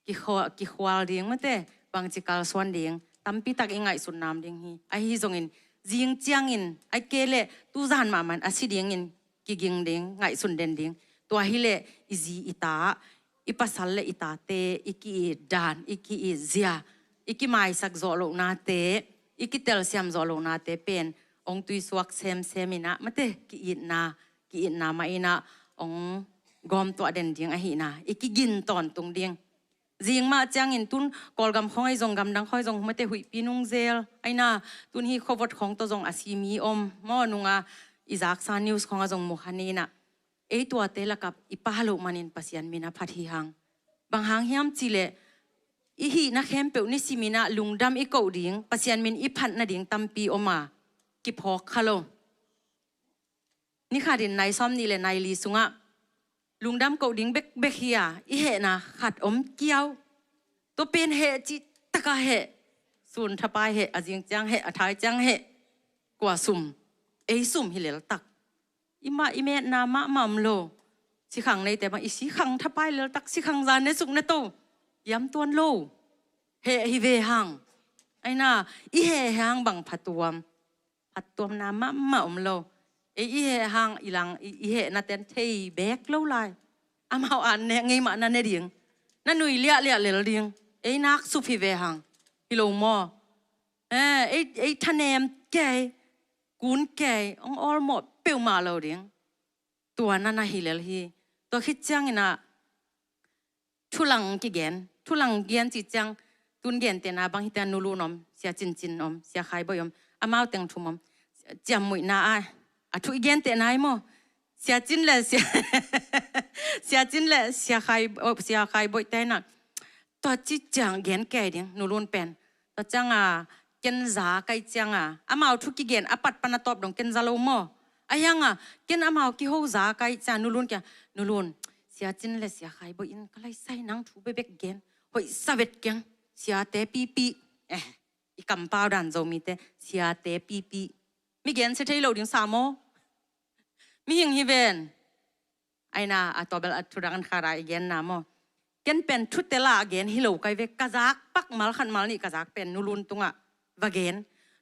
H: กิขวาดิ้งไม่เตบางจิกาลสวนดิ้งตั้มปีตักอิงไงสุนนามดิ้งฮีไอฮิจงอินจิงจังอินไอเกเลตูจานมามันอาศิดิ้งอินกิกิงดิ้งไงสุนเดนดิ้งตัวฮิเลอิจีอิตาอิปัสสาเลอิตาเตอิกิดานอิกิเซียอิกิไม่สักโจโลนาเตอิกิเตลเซียมโจโลนาเตเป็นองตุยสวักเซมินะมาเตกิอินามาอินะองกอมตัวเดนดิ้งอหินาอิกิกินตอนตุงดิ้งจิงมาจังอินตุนกอลกำห้อยจงกำดังห้อยจงมาเตหุยปีนุงเซลไอน่าตุนฮีขวดของตัวจงอาศิมีอมมอนุงอิจากซานิวส์ของจงมุขันีนะตัวเตลกับอิปาโลมันินปัสยันมินาพัทฮิหังบางหางเฮียมจิเลอีฮีนักเข้มเปวนิสิมินาลุงดำอีกอดิ้งปัสยันมินอีพันนาดิ้งตัมปีอมากิพอกฮัลโหลนี่ขาดินนายซ้อมนี่เลยนายลีสุงะลุงดำกอดิ้งเบกเฮียอีเหนะขัดอมเกี้ยวตัวเป็นเหจิตะกะเหส่วนทับไปเหอจิงจังเหอทายจังเหกว่าสุ่มสุ่มฮิเลลตักอิมาอิเมนามะมัมโลสิขังในแต่บางอีสิขังทับไปแล้วตักสิขังจานในสุกในโตย้ำตัวโลเฮฮิเวหังไอ้น่าอีเฮหังบังผัดตัวนามะมัมโลอีเฮหังอีหลังอีเฮนาเตนเทแบกโลไลอามาอ่านเนี่ยไงมานั่นเนี่ยดิ้งนั่นหนุ่ยเลี้ยเลยดิ้งนักสุฟิเวหังฮิโลมอไอ้ทะเนมแกก
L: กุนแก่องอลหมดเปียวมาเราเดียงตัวนั้นนะฮิเลลฮีตัวคิดจังนะทุลังกิเกนทุลังเกียนจิจังตุนเกียนเตนะบางทีแต่นูรูนอมเสียจินอมเสียใครบ่ยอมอามาเต็งทุมอมจำมุยนาอะทุอีเกียนเตนะไอ้โมเสียจินเลยเสียจินเลยเสียใครบ่แต่นะตัวจิจังเกียนแก่เดียงนูรูนเป็นตัวจังเกนซาไกจังอามาทุกิเกียนอปัดปนตอบดงเกนซาโลโมอายังเกนอามากิโฮซาไกจังนูรูนแกนูรูนเสียจินเลยเสียใครบ่อินก็เลยใส่นังถูเบเบกเกียนหอยสเวตเกียงเสียเตปีอีกำปาวดันโจมีเตเสียเตปีมีเกียนเสถียรดิ้งสามโมมีหิงฮิเวนไอ้น่ะตัวเบลทุรังคาราอีเกียนน้ำโมเกียนเป็นทุเตล่าเกียนฮิโลไกเวกกะซักปักมัลขันมัลนี่กะซักเป็นนูรุนตุงวะเกียน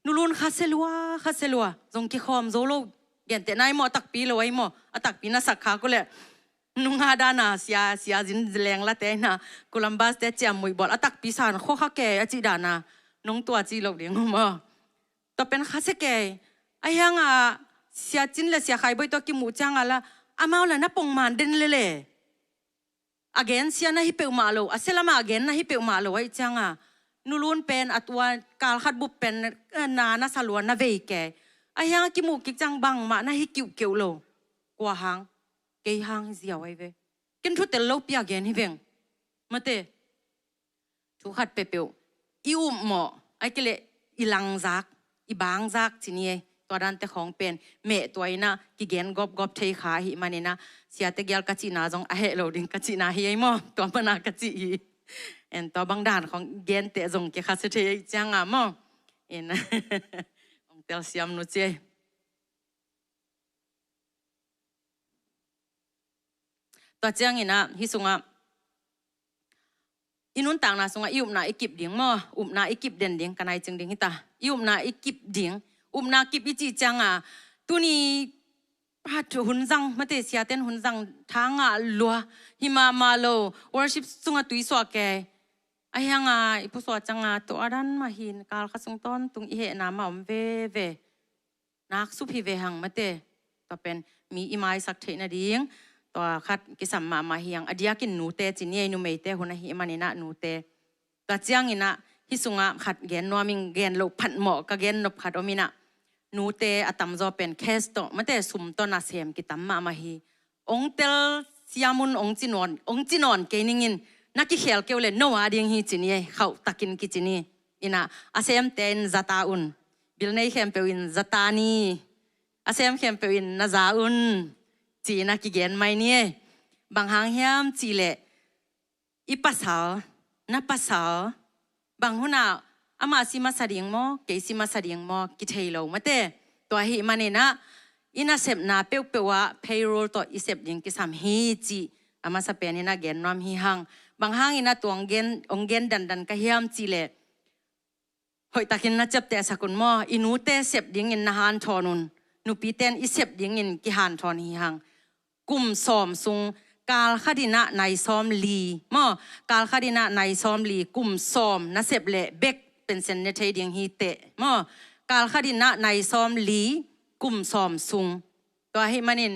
L: นูรุนคาเซลัวจงกิคอมโซโลเกียนเตนายโมตักปีเลยโมตักปีน่ะสักขากุเลยนุ่งหาดานาเสียจินแรงละเตนะกุลัมบัสเตจมวยบอลตักปีศาจโคข้าแก่อจิดานาน้องตัวจีโลกเดียงมาตัวเป็นข้าเสกไอ้ยังเสียจินเลยเสียใครบ่อยตัวกิมูจังละอามาละนับปงมันเด่นเลยagain เสียนะฮิเปอมาโลเสลามา again นะฮิเปอมาโลไอ้จังนูรุนเป็นตัวการขัดบุปเป็นนาสลวนนาเวกไอ้ยังกิมูกิจังบังมานะฮิกิวโลกว่าหางเกี่ยงเสียวไอ้เว้กินทุเตลโลปียาเกนฮิเวงมาเตทุขัดเปเปียวอิวหมอไอ้เกลอีลังซักอีบางซักทีนี้ตัวดันเตของเป็นเมตัวอีน่ะกิเกนกอบเทขาหิมันนี่นะเสียเตเกลกัจินาจงเฮโลดิงกัจินาเฮียมอตัวมันกัจิอีเอ็นตัวบางด่านของเกนเตจงเกคัสเทจังมอเอ็นองเตลเซียมนุเจตัวเจียงอินะฮิสุงอินุนต่างนะสุงอิอุมนาอิกิบดิ่งมออุมนาอิกิบเด่นดิ่งกันไอจึงดิ่งฮิตาอิอุมนาอิกิบดิ่งอุมนากิบอิจิจังตัวนี้พัดหุ่นจังมาเตเสียเต้นหุ่นจังทางลัวหิมาโลวอร์ชิปสุงตุยสวะแกไอ้ยังอิปุสวะจังตัวอดันมาหินกาลขสุงต้นตุงอิเหนามาอมเวนักสุพิเวหังมาเตตัวเป็นมีอิมายสักเทนดิ่งตัวขัดกิสัมมาเฮียงอดียกินหนูเตจินี่นูเมเตหุนหิมันนี่นะหนูเตตัวเจียงอินะฮิสุงขัดเกนนัวมิงเกนโลพัดหมอกะเกนนบขัดอมินะหนูเตอตัมโจเป็นเคสโตมันเตสุมต้นอาเซียมกิตัมมาฮีองเตลสยามุนองจินวนเกนิงินนักกิเขลเกวเลโนอาดิงฮีจินี่เขาตักินกิจินี่อินะอาเซียมเตนซาตาอุนบิลเนยเข้มเปวินซาตานีอาเซียมเข้มเปวินนาซาอุนจีนักกิเกนไม่เนี่ยบางหางเฮียมจีเละอีปัสสาวนับปัสสาวบางหัวหน้าอามาซิมาสดิงโมเกซิมาสดิงโมกิเทโลมาเตตัวหิมันเนี่ยนะอินาเซปนาเปียวpayroll ตัวอิเซปดิงกิสามฮีจีอามาสเปนินะเกนนอมฮีหังบางหางอินาตัวองเกนดันกะเฮียมจีเละหอยตะกินนะจับแต่สกุลโมอินูเตเซปดิงอินนาฮันทอนุนนูปีเตนอิเซปดิงอินกิฮันทอนฮีหังกุมสอมซุงกาลคดีนะในซ้อมลีมอกาลคดีนะในซ้อมลีกุมสอมนะเสพเละเบกเป็นเซนเนเทดิงฮีเตมอกาลคดีนะในซ้อมลีกุมสอมซุงตัวให้มันอิน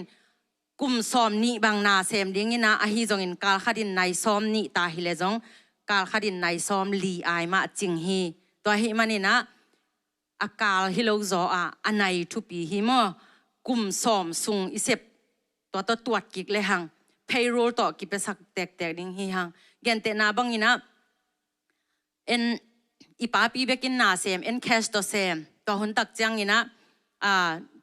L: กุมสอมนี่บางนาเซมดิงอินะอหิจงอินกาลคดีในซ้อมนี่ตาฮิเลจงกาลคดีในซ้อมลีไอมาจิงฮีตัวให้มันอินะอากาลฮิโลโซอันไหนทุปีฮีมอกุมสอมซุงอิเซปตัวตรวจกิกเลยหัง payroll ต่อกิเป็นสักแตกดิ่งฮีหังเกนเตนาบังอินะเอ็นอีป้าปีเบกินนาเซมเอ็นแคชตัวเซมตัวหุ่นตักจังอินะ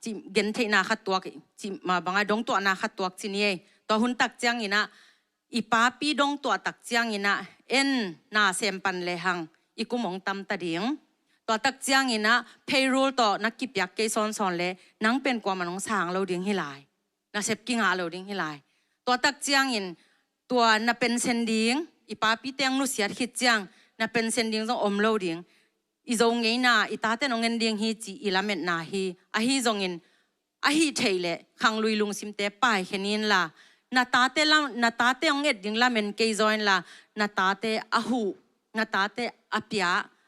L: จิเกนเทนาขัดตัวจิมาบังดงตัวนาขัดตัวจินี่ตัวหุ่นตักจังอินะอีป้าปีดงตัวตักจังอินะเอ็นนาเซมปันเลยหังอีกุมองตำตะดิ่งตัวตักจังอินะ payroll ต่อนักกิบยักเกซอนเลยนังเป็นกว่ามันน้องสางเราดิ่งให้หลายน่าเสพกิ้งหาเราดิ้งให้ลายตัวตักเจียงอินตัวน่าเป็นเซนดิ้งอีป้าปีเตียงนุเสียขิดเจียงน่าเป็นเซนดิ้งต้องอมเราดิ้งอีจงไงน่ะอีตาเต้นองเงินดิ้งฮีจีอีละเม็ดน่ะฮีอาฮีจงอินอาฮีเทยเละขังลุยลุงซิมเตป้ายแค่นี้ล่ะน่าตาเต้องเอ็ดดิ้งละเม็นเกยจอยล่ะน่าตาเต้อาหูน่าตาเต้อาเปีย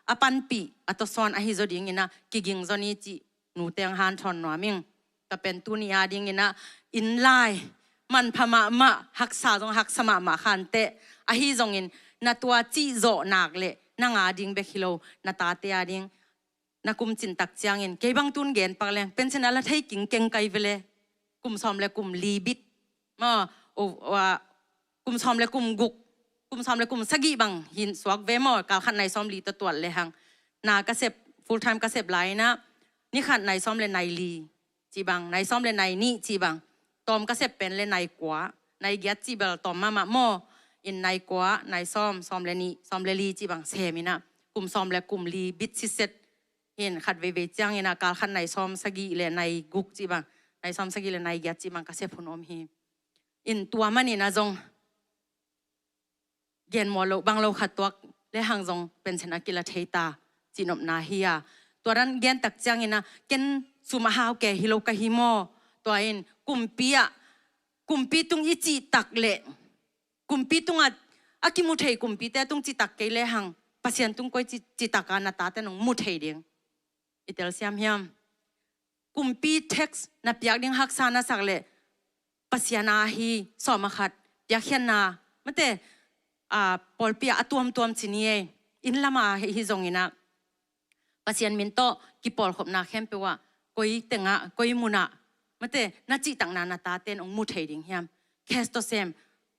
L: อาปันปีอัตโซนอาฮีจดิ้งอินะกิกิงจอนี่จี หนูเตียงหันชอนหนัวมิงก็เป็นตุนียดิ่งนะอินไลมันพม่ามะหักษาจงหักสมามาขันเตะอาฮีจงอินนาตัวจีโจนักเละนางอาดิ่งเบคิโลนาตาเตียดิ่งนักกุมจินตักจางอินเก็บังตุนเกนปักเลงเป็นเช่นอะไรให้กิ่งเก่งไกเวเลกุมซอมเลกุมลีบิดมาโอว่ากุมซอมเลกุมกุกกุมซอมเลกุมสกีบังหินสวกเวมอกาขันในซอมลีตัวเลยหังนากระเสบฟูลไทม์กระเสบไหลนะนี่ขันในซอมเลในลีจีบังในซอมเลในนี่จีบังตอมกระเสบเป็นเลในกว่าในเกียจีเบลตอมมาโมอินในกว่าในซอมเลนี่ซอมเลลีจีบังเซมินะกุมซอมเลกุมลีบิดซิเซตเห็นขัดเวจังเห็นอาการขันในซอมสกีเลในกุกจีบังในซอมสกีเลในเกียจีบังกระเสบพุนอมฮีอินตัวมันนี่นะจงเย็นมัวโลบางโลขัดตัวและหังจงเป็นชนะกิลเทตาจีนบนาฮียตัวนั้นเย็นตักจังเห็นนะเกนสุมาฮาวแกฮิโลกะฮิโมตัวเองกุมปีตุงอิจิตักเละกุมปีตุงอากิมุเทกุมปีแต่ตุงจิตักเกเลหังปัสยันตุงก้อยจิตักานาตาแต่นงมุเทเดียงอิตาลีเซียมเฮียมกุมปีเท็กซ์นับอยากเดียงฮักษานาสักเละปัสยานาฮีสอมาขัดอยากเขียนนาไม่แต่ปอลเปียตัวมสินีอินละมาฮิจงอินะปัสยันมินโตกิปอลขบนาเข้มเปว่าก้อยเตงะก้อยมุนะไม่แต่นาจิตังนานาตาเต้นองมุเทดิ่งเฮียมแคสโตเซม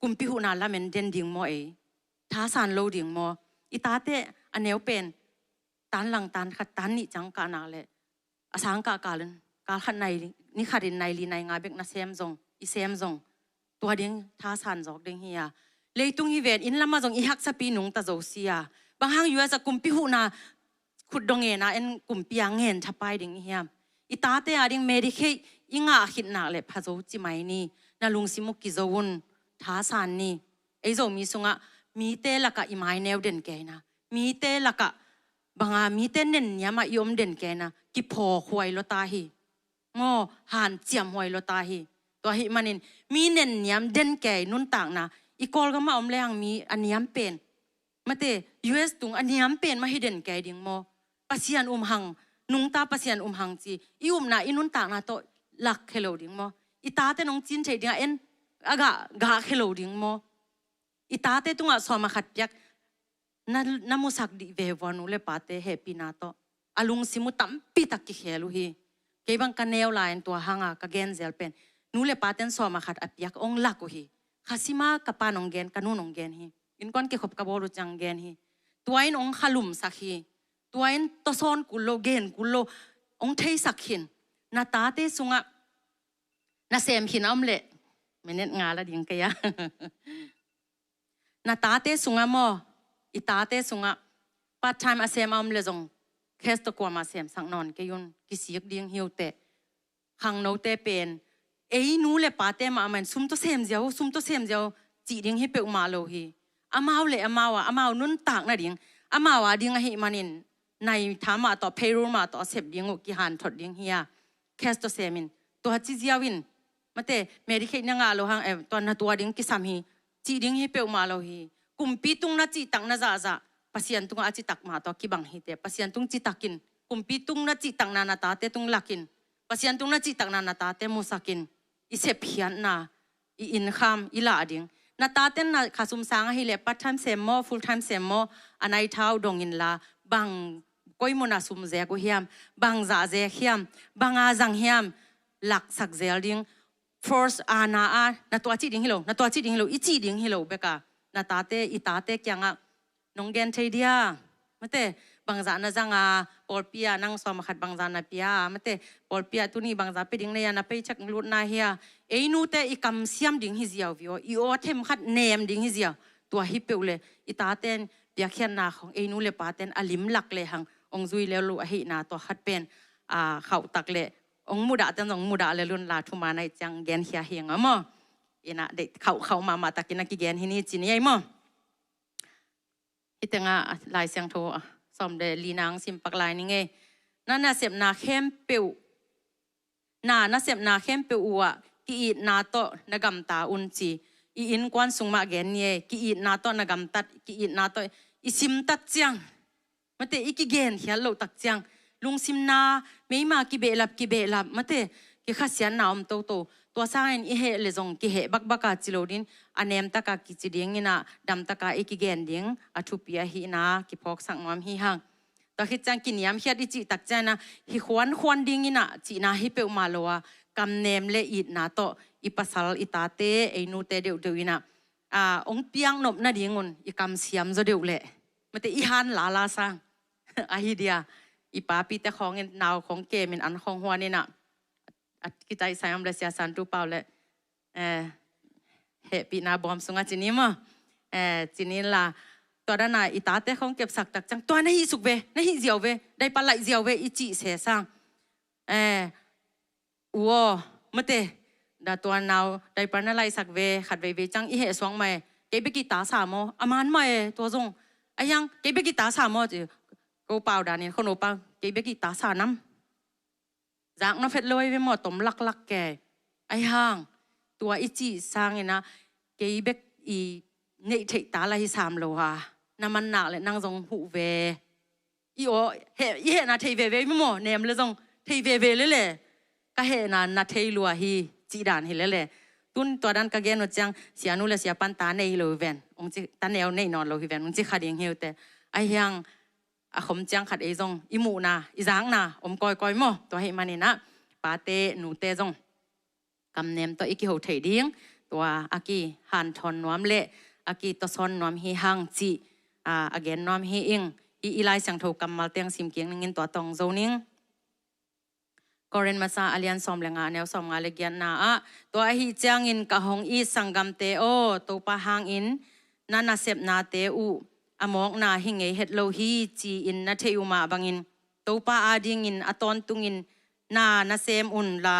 L: กุมพิหุนาละเมนเดนดิ่งโมท้าสานโลดิ่งโมอิตาเตอันเนวเป็นตันหลังตันขัดตันนี่จังกานาเลอาสังกากาลนกาขัดในนี่ขัดินในลีในงาเบกนาเซมจงอิเซมจงตัวเดียงท้าสานจอกเดียงเฮียเลยตุงฮิเวนอินละมาจงอิฮักสปีนุงตะโจเซียบางห้างอยู่จะกุมพิหุนาขุดดงเงินะเอ็นกุมปียงเงินทับไปดิ่งเฮียอิตาเตอดิ่งเมดิเคอิงาขิดนักเลยพะโจจิไม่นี่นาลุงซิมุกิโจวุนท้าสานนี่ไอโจมีสุงะมีเตละกะอิมายเนวเด่นแกนะมีเตละกะบางมีเตเน่นยามายมเด่นแกนะกิพอหวยโลตาฮีงอหันเจียมหวยโลตาฮีตัวฮิมันินมีเน่นยามเด่นแกนุนต่างนะอีกอลก็มาอมแรงมีอันยามเป็นมาเต US ตุงอันยามเป็นมาให้เด่นแกดิ่งโมปัสยันหังนุงตาปัสยันหังจีอีนาอีนุนต่างนะโตหลักเฮโลดิ่งโมอีตาเตนงจินเฉยดิ่งเอ็นอากากาเฮโลดิ่งโมอีตาเตตุงสอมาขัดยักนามุสักดิเววานุเลปาเตเฮปีนาโตอลุงซิมุตัมปิตักกิเฮลุฮีเก็บังกันเนวไลน์ตัวหางกะเกนเซลเป็นนูเลปาเตนสอมาขัดอับยักองลักฮีข้าซิมากับปานองเกนกันุนองเกนฮีอินก้อนเก็บขบกระบอกรุจังเกนฮีตัวอินองขลุมสักฮีตัวอินตโซนกุลโลเกนกุลโลองเทสักหินนาตาเตสุงะนาเซมหินอมเละไม่เน็ตงาละดิ่งเกียนาตาเตสุงะโมอิตาเตสุงะปัจจัยมาเซมอมเลจงแคสตกว่ามาเซมสังนอนเกยุนกิสิยกดิ่งหิวเตขังโนเตเป็นนูเลปาเตมามันซุมโตเซมเจียวจีดิ่งให้เปอมาโลฮีอามาวเลอามาวนุนตากนะดิ่งอามาวดิ่งให้มันนินในถามมาต่อเพรูมาต่อเสพดิ่งอุกิหันถดดิ่งเฮียแคสโตเซมินตัวจิเจียวินมาเตเมดิเคนังอาโลหังตอนนัตัวดิ่งกิสามฮีจีดิ่งให้เปอมาโลฮีกุมปีตุงนัจีตังนาซาปัสยันตุงอาจิตักมาต่อกิบังฮีเตปัสยันตุงจิตักินกุมปีตุงนัจีตังนานาตาเตตุงลักินปัสยันตุงนัจีตังนานาตาเตมุสักินอิเสพเพียนนาอินคามอิลาดิ่งนาตาเต้นนาขาซุมสางให้เล็บปัทไทม์เซมโมฟูลไทม์เซมโมอันไอเท้าดงอินลาบังก้อยมนาซุมเซกุเฮียมบังซาเซเฮียมบังอาจังเฮียมหลักสักเซลดิ่ง first อานานาตัวจีดิ่งฮิโลนาตัวจีดิ่งฮิโลอิจีดิ่งฮิโลเบกานาตาเตอิตาเตยังอ่ะน้องเกนเทเดียมาเตบางจานาจังปอลเปียนั่งซ้อมขัดบางจานาเปียมาเตปอลเปียตุนี่บางจาไปดิ่งเลยนะไปชักลุดนาเฮียนูเตอีกำเสียมดิ่งฮิเซียววิโออีโอเทมขัดเนมดิ่งฮิเซียวตัวฮิปเปลเลยอิตาเตนเปียเขียนนาของนูเลปาเตนอลิมหลักเลยหังองซุยเลลุหินาตัวขัดเป็นเขาตักเลยองมุดาเตนองมุดาเลยลุนลาทุมาในจังเกนเฮียเฮียงอ่ะมั้งนะเด็กเขามาตักกินนักเกนที่นี่จีนี่ไอ้มั้งอิตงะลายเสียงโทสมเดลีนางซิมปักลายนี่ไงนั่นน่ะเสพนาเข้มเปียวน่ะเสพนาเข้มเปียวอ่ะกีอีนาโตนกำตาอุนจีอินกวนสุงมาเกนเนี่ยกีอีนาโตนกำตัดกีอีนาโตอิซิมตัดเจียงมาเตอีกีเกนเฮียโลตักเจียง ลุงซิมนาไม่มากิเบลับมาเตกิข้าเสียนนาอมโตตัวสร้างอิเหเลจงกิเหบักจิโลดินอันเนมตะกากิจิเดียงนะดำตะกาเอกิเกนเดียงอทุปียฮีนากิพอกสังนวมฮีหังตะคิดจังกินยามเฮียดิจิตักใจนะฮิควันดิ้งนะจีนาฮิเปอมาโลวากำเนมเลอีดนาโตอิปัสสัลอิตาเตไอนูเตเดวินะองเปียงนบนาดิ้งงอิกำเสียมจะเดวเละมันเตอิฮันลาสังอาฮิเดียอิปาปีแต่ของนาวของเกมินอันของหัวนี่นะกิจใจสายอมเลเซียสันตูเปล่าเลยเหตุปีนาบอมสุงาจินี้มั้งจินี้ล่ะตัวด้านไหนอิตาเต้ของเก็บสักตักจังตัวนี่สุกเวนี่เจียวเวได้ปลาไหลเจียวเวอิจิเสสังวัวมะเตดาตัวนาวได้ปลาไหลสักเวขัดเวจังอิเหสวงไม่เก็บไปกี่ตาสามออามันไม่ตัวจงไอ้ยังเก็บไปกี่ตาสามอจีกูเปล่าดานี่คนโอปังเก็บไปกี่ตาสาน้ำจากน้ำเฟดลอยไปหมดต้มลักแกไอ้ห่างตัวอิจิสร้างไงนะเก็บไปอีเนยเทตาลายสามโลฮะน้ำมันหนักเลยนั่งทรงหูเวอีโอเห็นนะเทเวไม่หมดเนมเลยทรงเทเวเลยก็เห็นนะเทลัวฮีจีดานเห็นเลยตุนตัวดันก็เกณฑ์ว่าจังเสียนู่นเลยเสียปันตาในโลเวนองค์จีตาแนวในนอนโลเวนองค์จีขัดยังเหี่ยวแต่ไอ้ยังขมจังขัดไอ้ทรงอิมูนะอิจางนะก้อยหม้อตัวให้มันนี่นะปาเตหนูเตทรงกำเนมตัวอีกหัวเทดิ้งตัวอากีหันทอนน้อมเละอากีตซอนน้อมฮีหังจีอเกนน้อมฮีอิงอีไลสังโทกำมาเตียงซิมเกียงนึงตัวตองโซนิงกอเรนมาซาอเลียนซอมเลงาแนวซอมงาเลกียนนาตัวฮีจังอินกะฮงอีสังกัมเตโอตัวปะหังอินนานาเซบนาเตอูอมอกนาหิงเฮดโลฮีจีอินนาเทอุมาบังอินตัวปะอาดิงอินอตอนตุงอินนาเซมอุนลา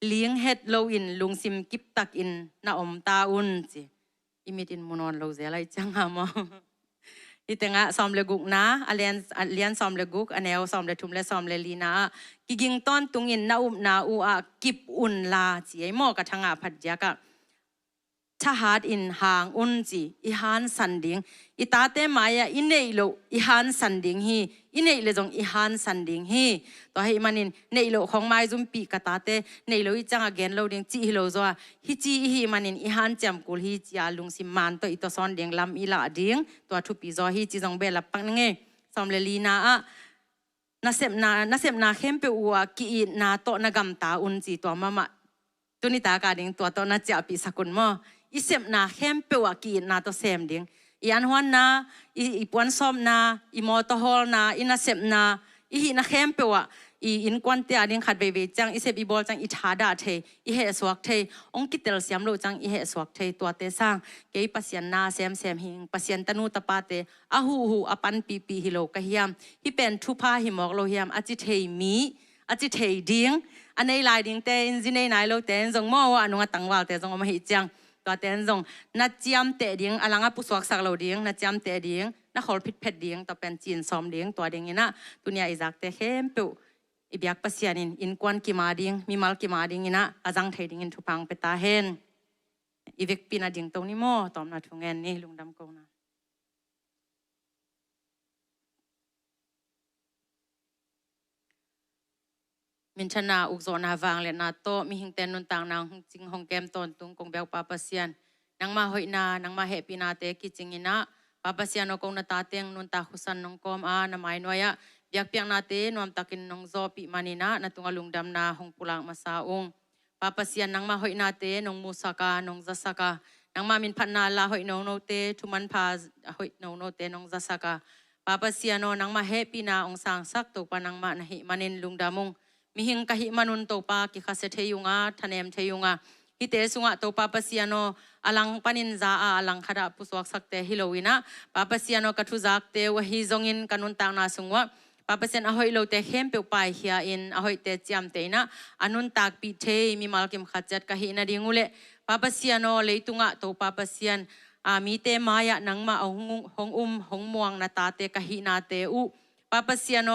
L: เลี้ยงเฮ็ดโลอินลุงซิมกิบตักอินนาอมตาอุนจีอิมิตินมุนอนโลเซอะไรจังหามออีแต่งะซอมเลกุกนะอเลียนซอมเลกุกอันแนวซอมเลทุมเลซอมเลลีนากิกิงต้นตุงอินนาอุบนาอูอากิบอุนลาจีไอหมอกะทางะพัดยากะชาฮาดอินหางอุนจีอีฮันสันดิงอีตาเตมายาอินเนโลอีฮันสันดิงฮีอินเนโลจงอีฮันสันดิงฮีตัวให้มันอินเนโลของไม้จุมปีกตาเตเนโลอีจังอเกนโลดิงจีฮิโลจัวฮิจีฮีมันอินอีฮันจำกุลฮีจีอาลุงซิมันตัวอีตัวซอนดิงลำอีลาดิงตัวทุปีจัวฮีจีจงเบลับปังนึงซอมเลลีนานาเซมนาเข้มเปอัวกีนาโตนากำตาอุนจีตัวมาตัวนี้ตากาดิงตัวโตนาจับปีสกุลมออีเสพนาเข้มเปว่ากีนาตัวเสมดิงอีอันหัวนาอีปวนซอมนาอีมอตอฮอลนาอีนาเสพนาอีหินาเข้มเปว่าอีอินควันเตียดิงขัดเบบีจังอีเสพอีบอลจังอีชาดาเทอีเหสวกเทองกิเตลเสียมโลจังอีเหสวกเทตัวเตสังเกยปัสยันนาเสมหิงปัสยันตนูตปาเตอาหูอปันปีฮิโลกะเฮียมฮิเป็นทุพาหิมอกโลเฮียมอจิเทมีอจิเทดิงอันในลายดิงเตนจินในไหนโลเตนจงมอว่านุงตังวาลเตจงมาหิจังตัวเต้นจงนัดจำเตะดิ้งอลังปุสวกสักเหล่าดิ้งนัดจำเตะดิ้งนักขอพิษเพชรดิ้งตัวเป็นจีนซ้อมดิ้งตัวดิ้งนี่นะตัวเนี้ยอิจักเตะเข้มปุอีเบียกปัสยานินอินควันกิมาดิ้งมีมัลกิมาดิ้งนี่นะอาจังไทยดิ้งอินทุพังเปตาเฮนอีเวกปีนาดิ้งตัวนี้โม่ตอมนาทุงเงินนี่ลุงดำโกนะมินชนาอุกโซนาวังเลนาโตมีหิงเตนนุนต่างนางจิงฮงแกมตอนตุงกงเบลปาปเซียนนางมาหอยนานางมาเฮปีนาเตกิจิงอินะปาปเซียนนกงนาตาเตียงนุนตาขุสันนงกอมนาไมนวยะเบียกเปียงนาเตนวมตักินนงโซปีมานินะนาตุงลุงดำนาหงปุลังมาซาองปาปเซียนนางมาหอยนาเตนงมูสกานงจัสกานางมามินพันนาลาหอยนงโนเตทุมันพาหอยนงโนเตนงจัสกาปาปเซียนนางมาเฮปีนาองสังสักตุปนางมานะหิมันินลุงดำมงมิหิงกะหิมันุนโตปากิคาเซเทยุงาทะเนมเทยุงาฮิเตสุงะโตปาปะเซียโนอลังปานินซาอลังขดาปุสวกสักเตฮิโลวินะปาปะเซียโนกะทุจักเตวะฮิซงอินกันุนตางนาสุงวะปาปะเซียนอหอยโลเตเข้มเปไปเฮียอินอหอยเตจยามเตนะอนุนตากปีเทมีมัลกิมขัดจัดกะหินาดิงูเลปาปะเซียโนเลยตุงะโตปาปะเซียนมีเตมายะนังมาเอาหงหงม่วงนาตาเตกะหินาเตอุปาปะเซียโน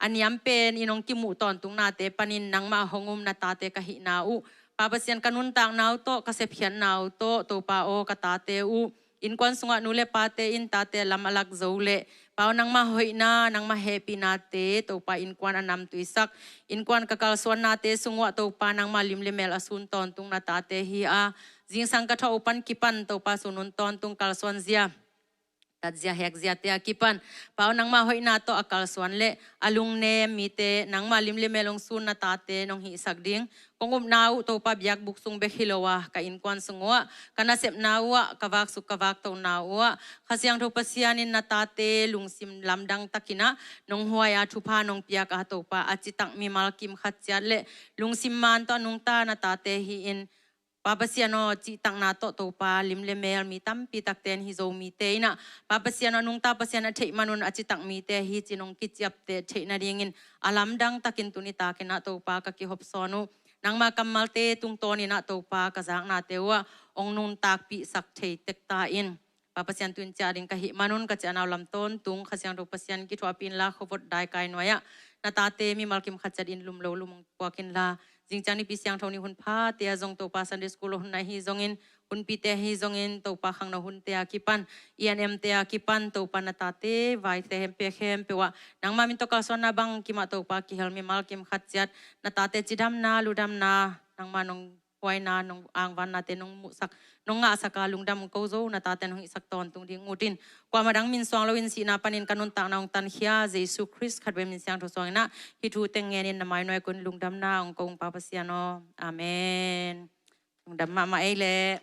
L: อันยามเป็นอินองกิมูตอนตุงนาเตปนินนังมาหงนาตาเตกะหินาอุป papasian kanun tang nau to kasepian nau to pa o katate u in kwan sunga nule pate in tate lamalak zole pao nang mahoi na nang ma-happy nate to pa in kwan anam tuisak in kwan kakalsuan nate sungwa to pa nang malimlimel asun ton tung natate hi a jing sang ka tho upan kipan to pa sunun ton tung kalsuan zia tat zia hek zia te akipan pao nang mahoi na to akalsuan le alung ne mite nang malimlimelong sun natate nong hi sagding kongum nau to pa biak buksung behilowa ka in kwan sungwa kana sep nawa kawak su kawak to nawa khasyang tho pasianin natate lungsim lamdang takina nong huaya thupa nong piak a to pa achitang mi malkim khatchat le lungsim man to nung ta natate hi in papasiano chitang na to pa limlemel mi tampi takten hi zo mi te na papasiano nung ta pasiana thei manun achitang mi te hi chinong kichiap te thei na ringin alamdang takin tunita kina to pa ka ki hop sonu nang makamal te tung toni na to pa kazang na tewa ong nun tak pi sak thei tek ta in papasian tun charing ka hi manun ka chanaw lam ton tung khasyang ro pasian ki thwapin la khowot dai kai noya na tate mi malkim khachat in lumlo lumong kwakin la jingchang ni pisyang thoni hun pha te zong to pa Sunday school hun na hi zongin hun pi te hi zongin to pa khang na hun te akipan INM te akipan to pa na tate vai te hem pe wa nang mamin to ka sona bang kima to pa ki helmi malkim khatchat na tate chidam na ludam na nang manong huay na nong angwan natin nong musak nong nga sa kalungdam ko zo na taten nong isak ton tung ding utin kwa madang min swang lawin sinapanin kanun tang naong tanhia Jesus Christ kadwe min siang thosong na hitu tengenin na may noy kun lungdam na ang kong papasiano amen lungdam ma maele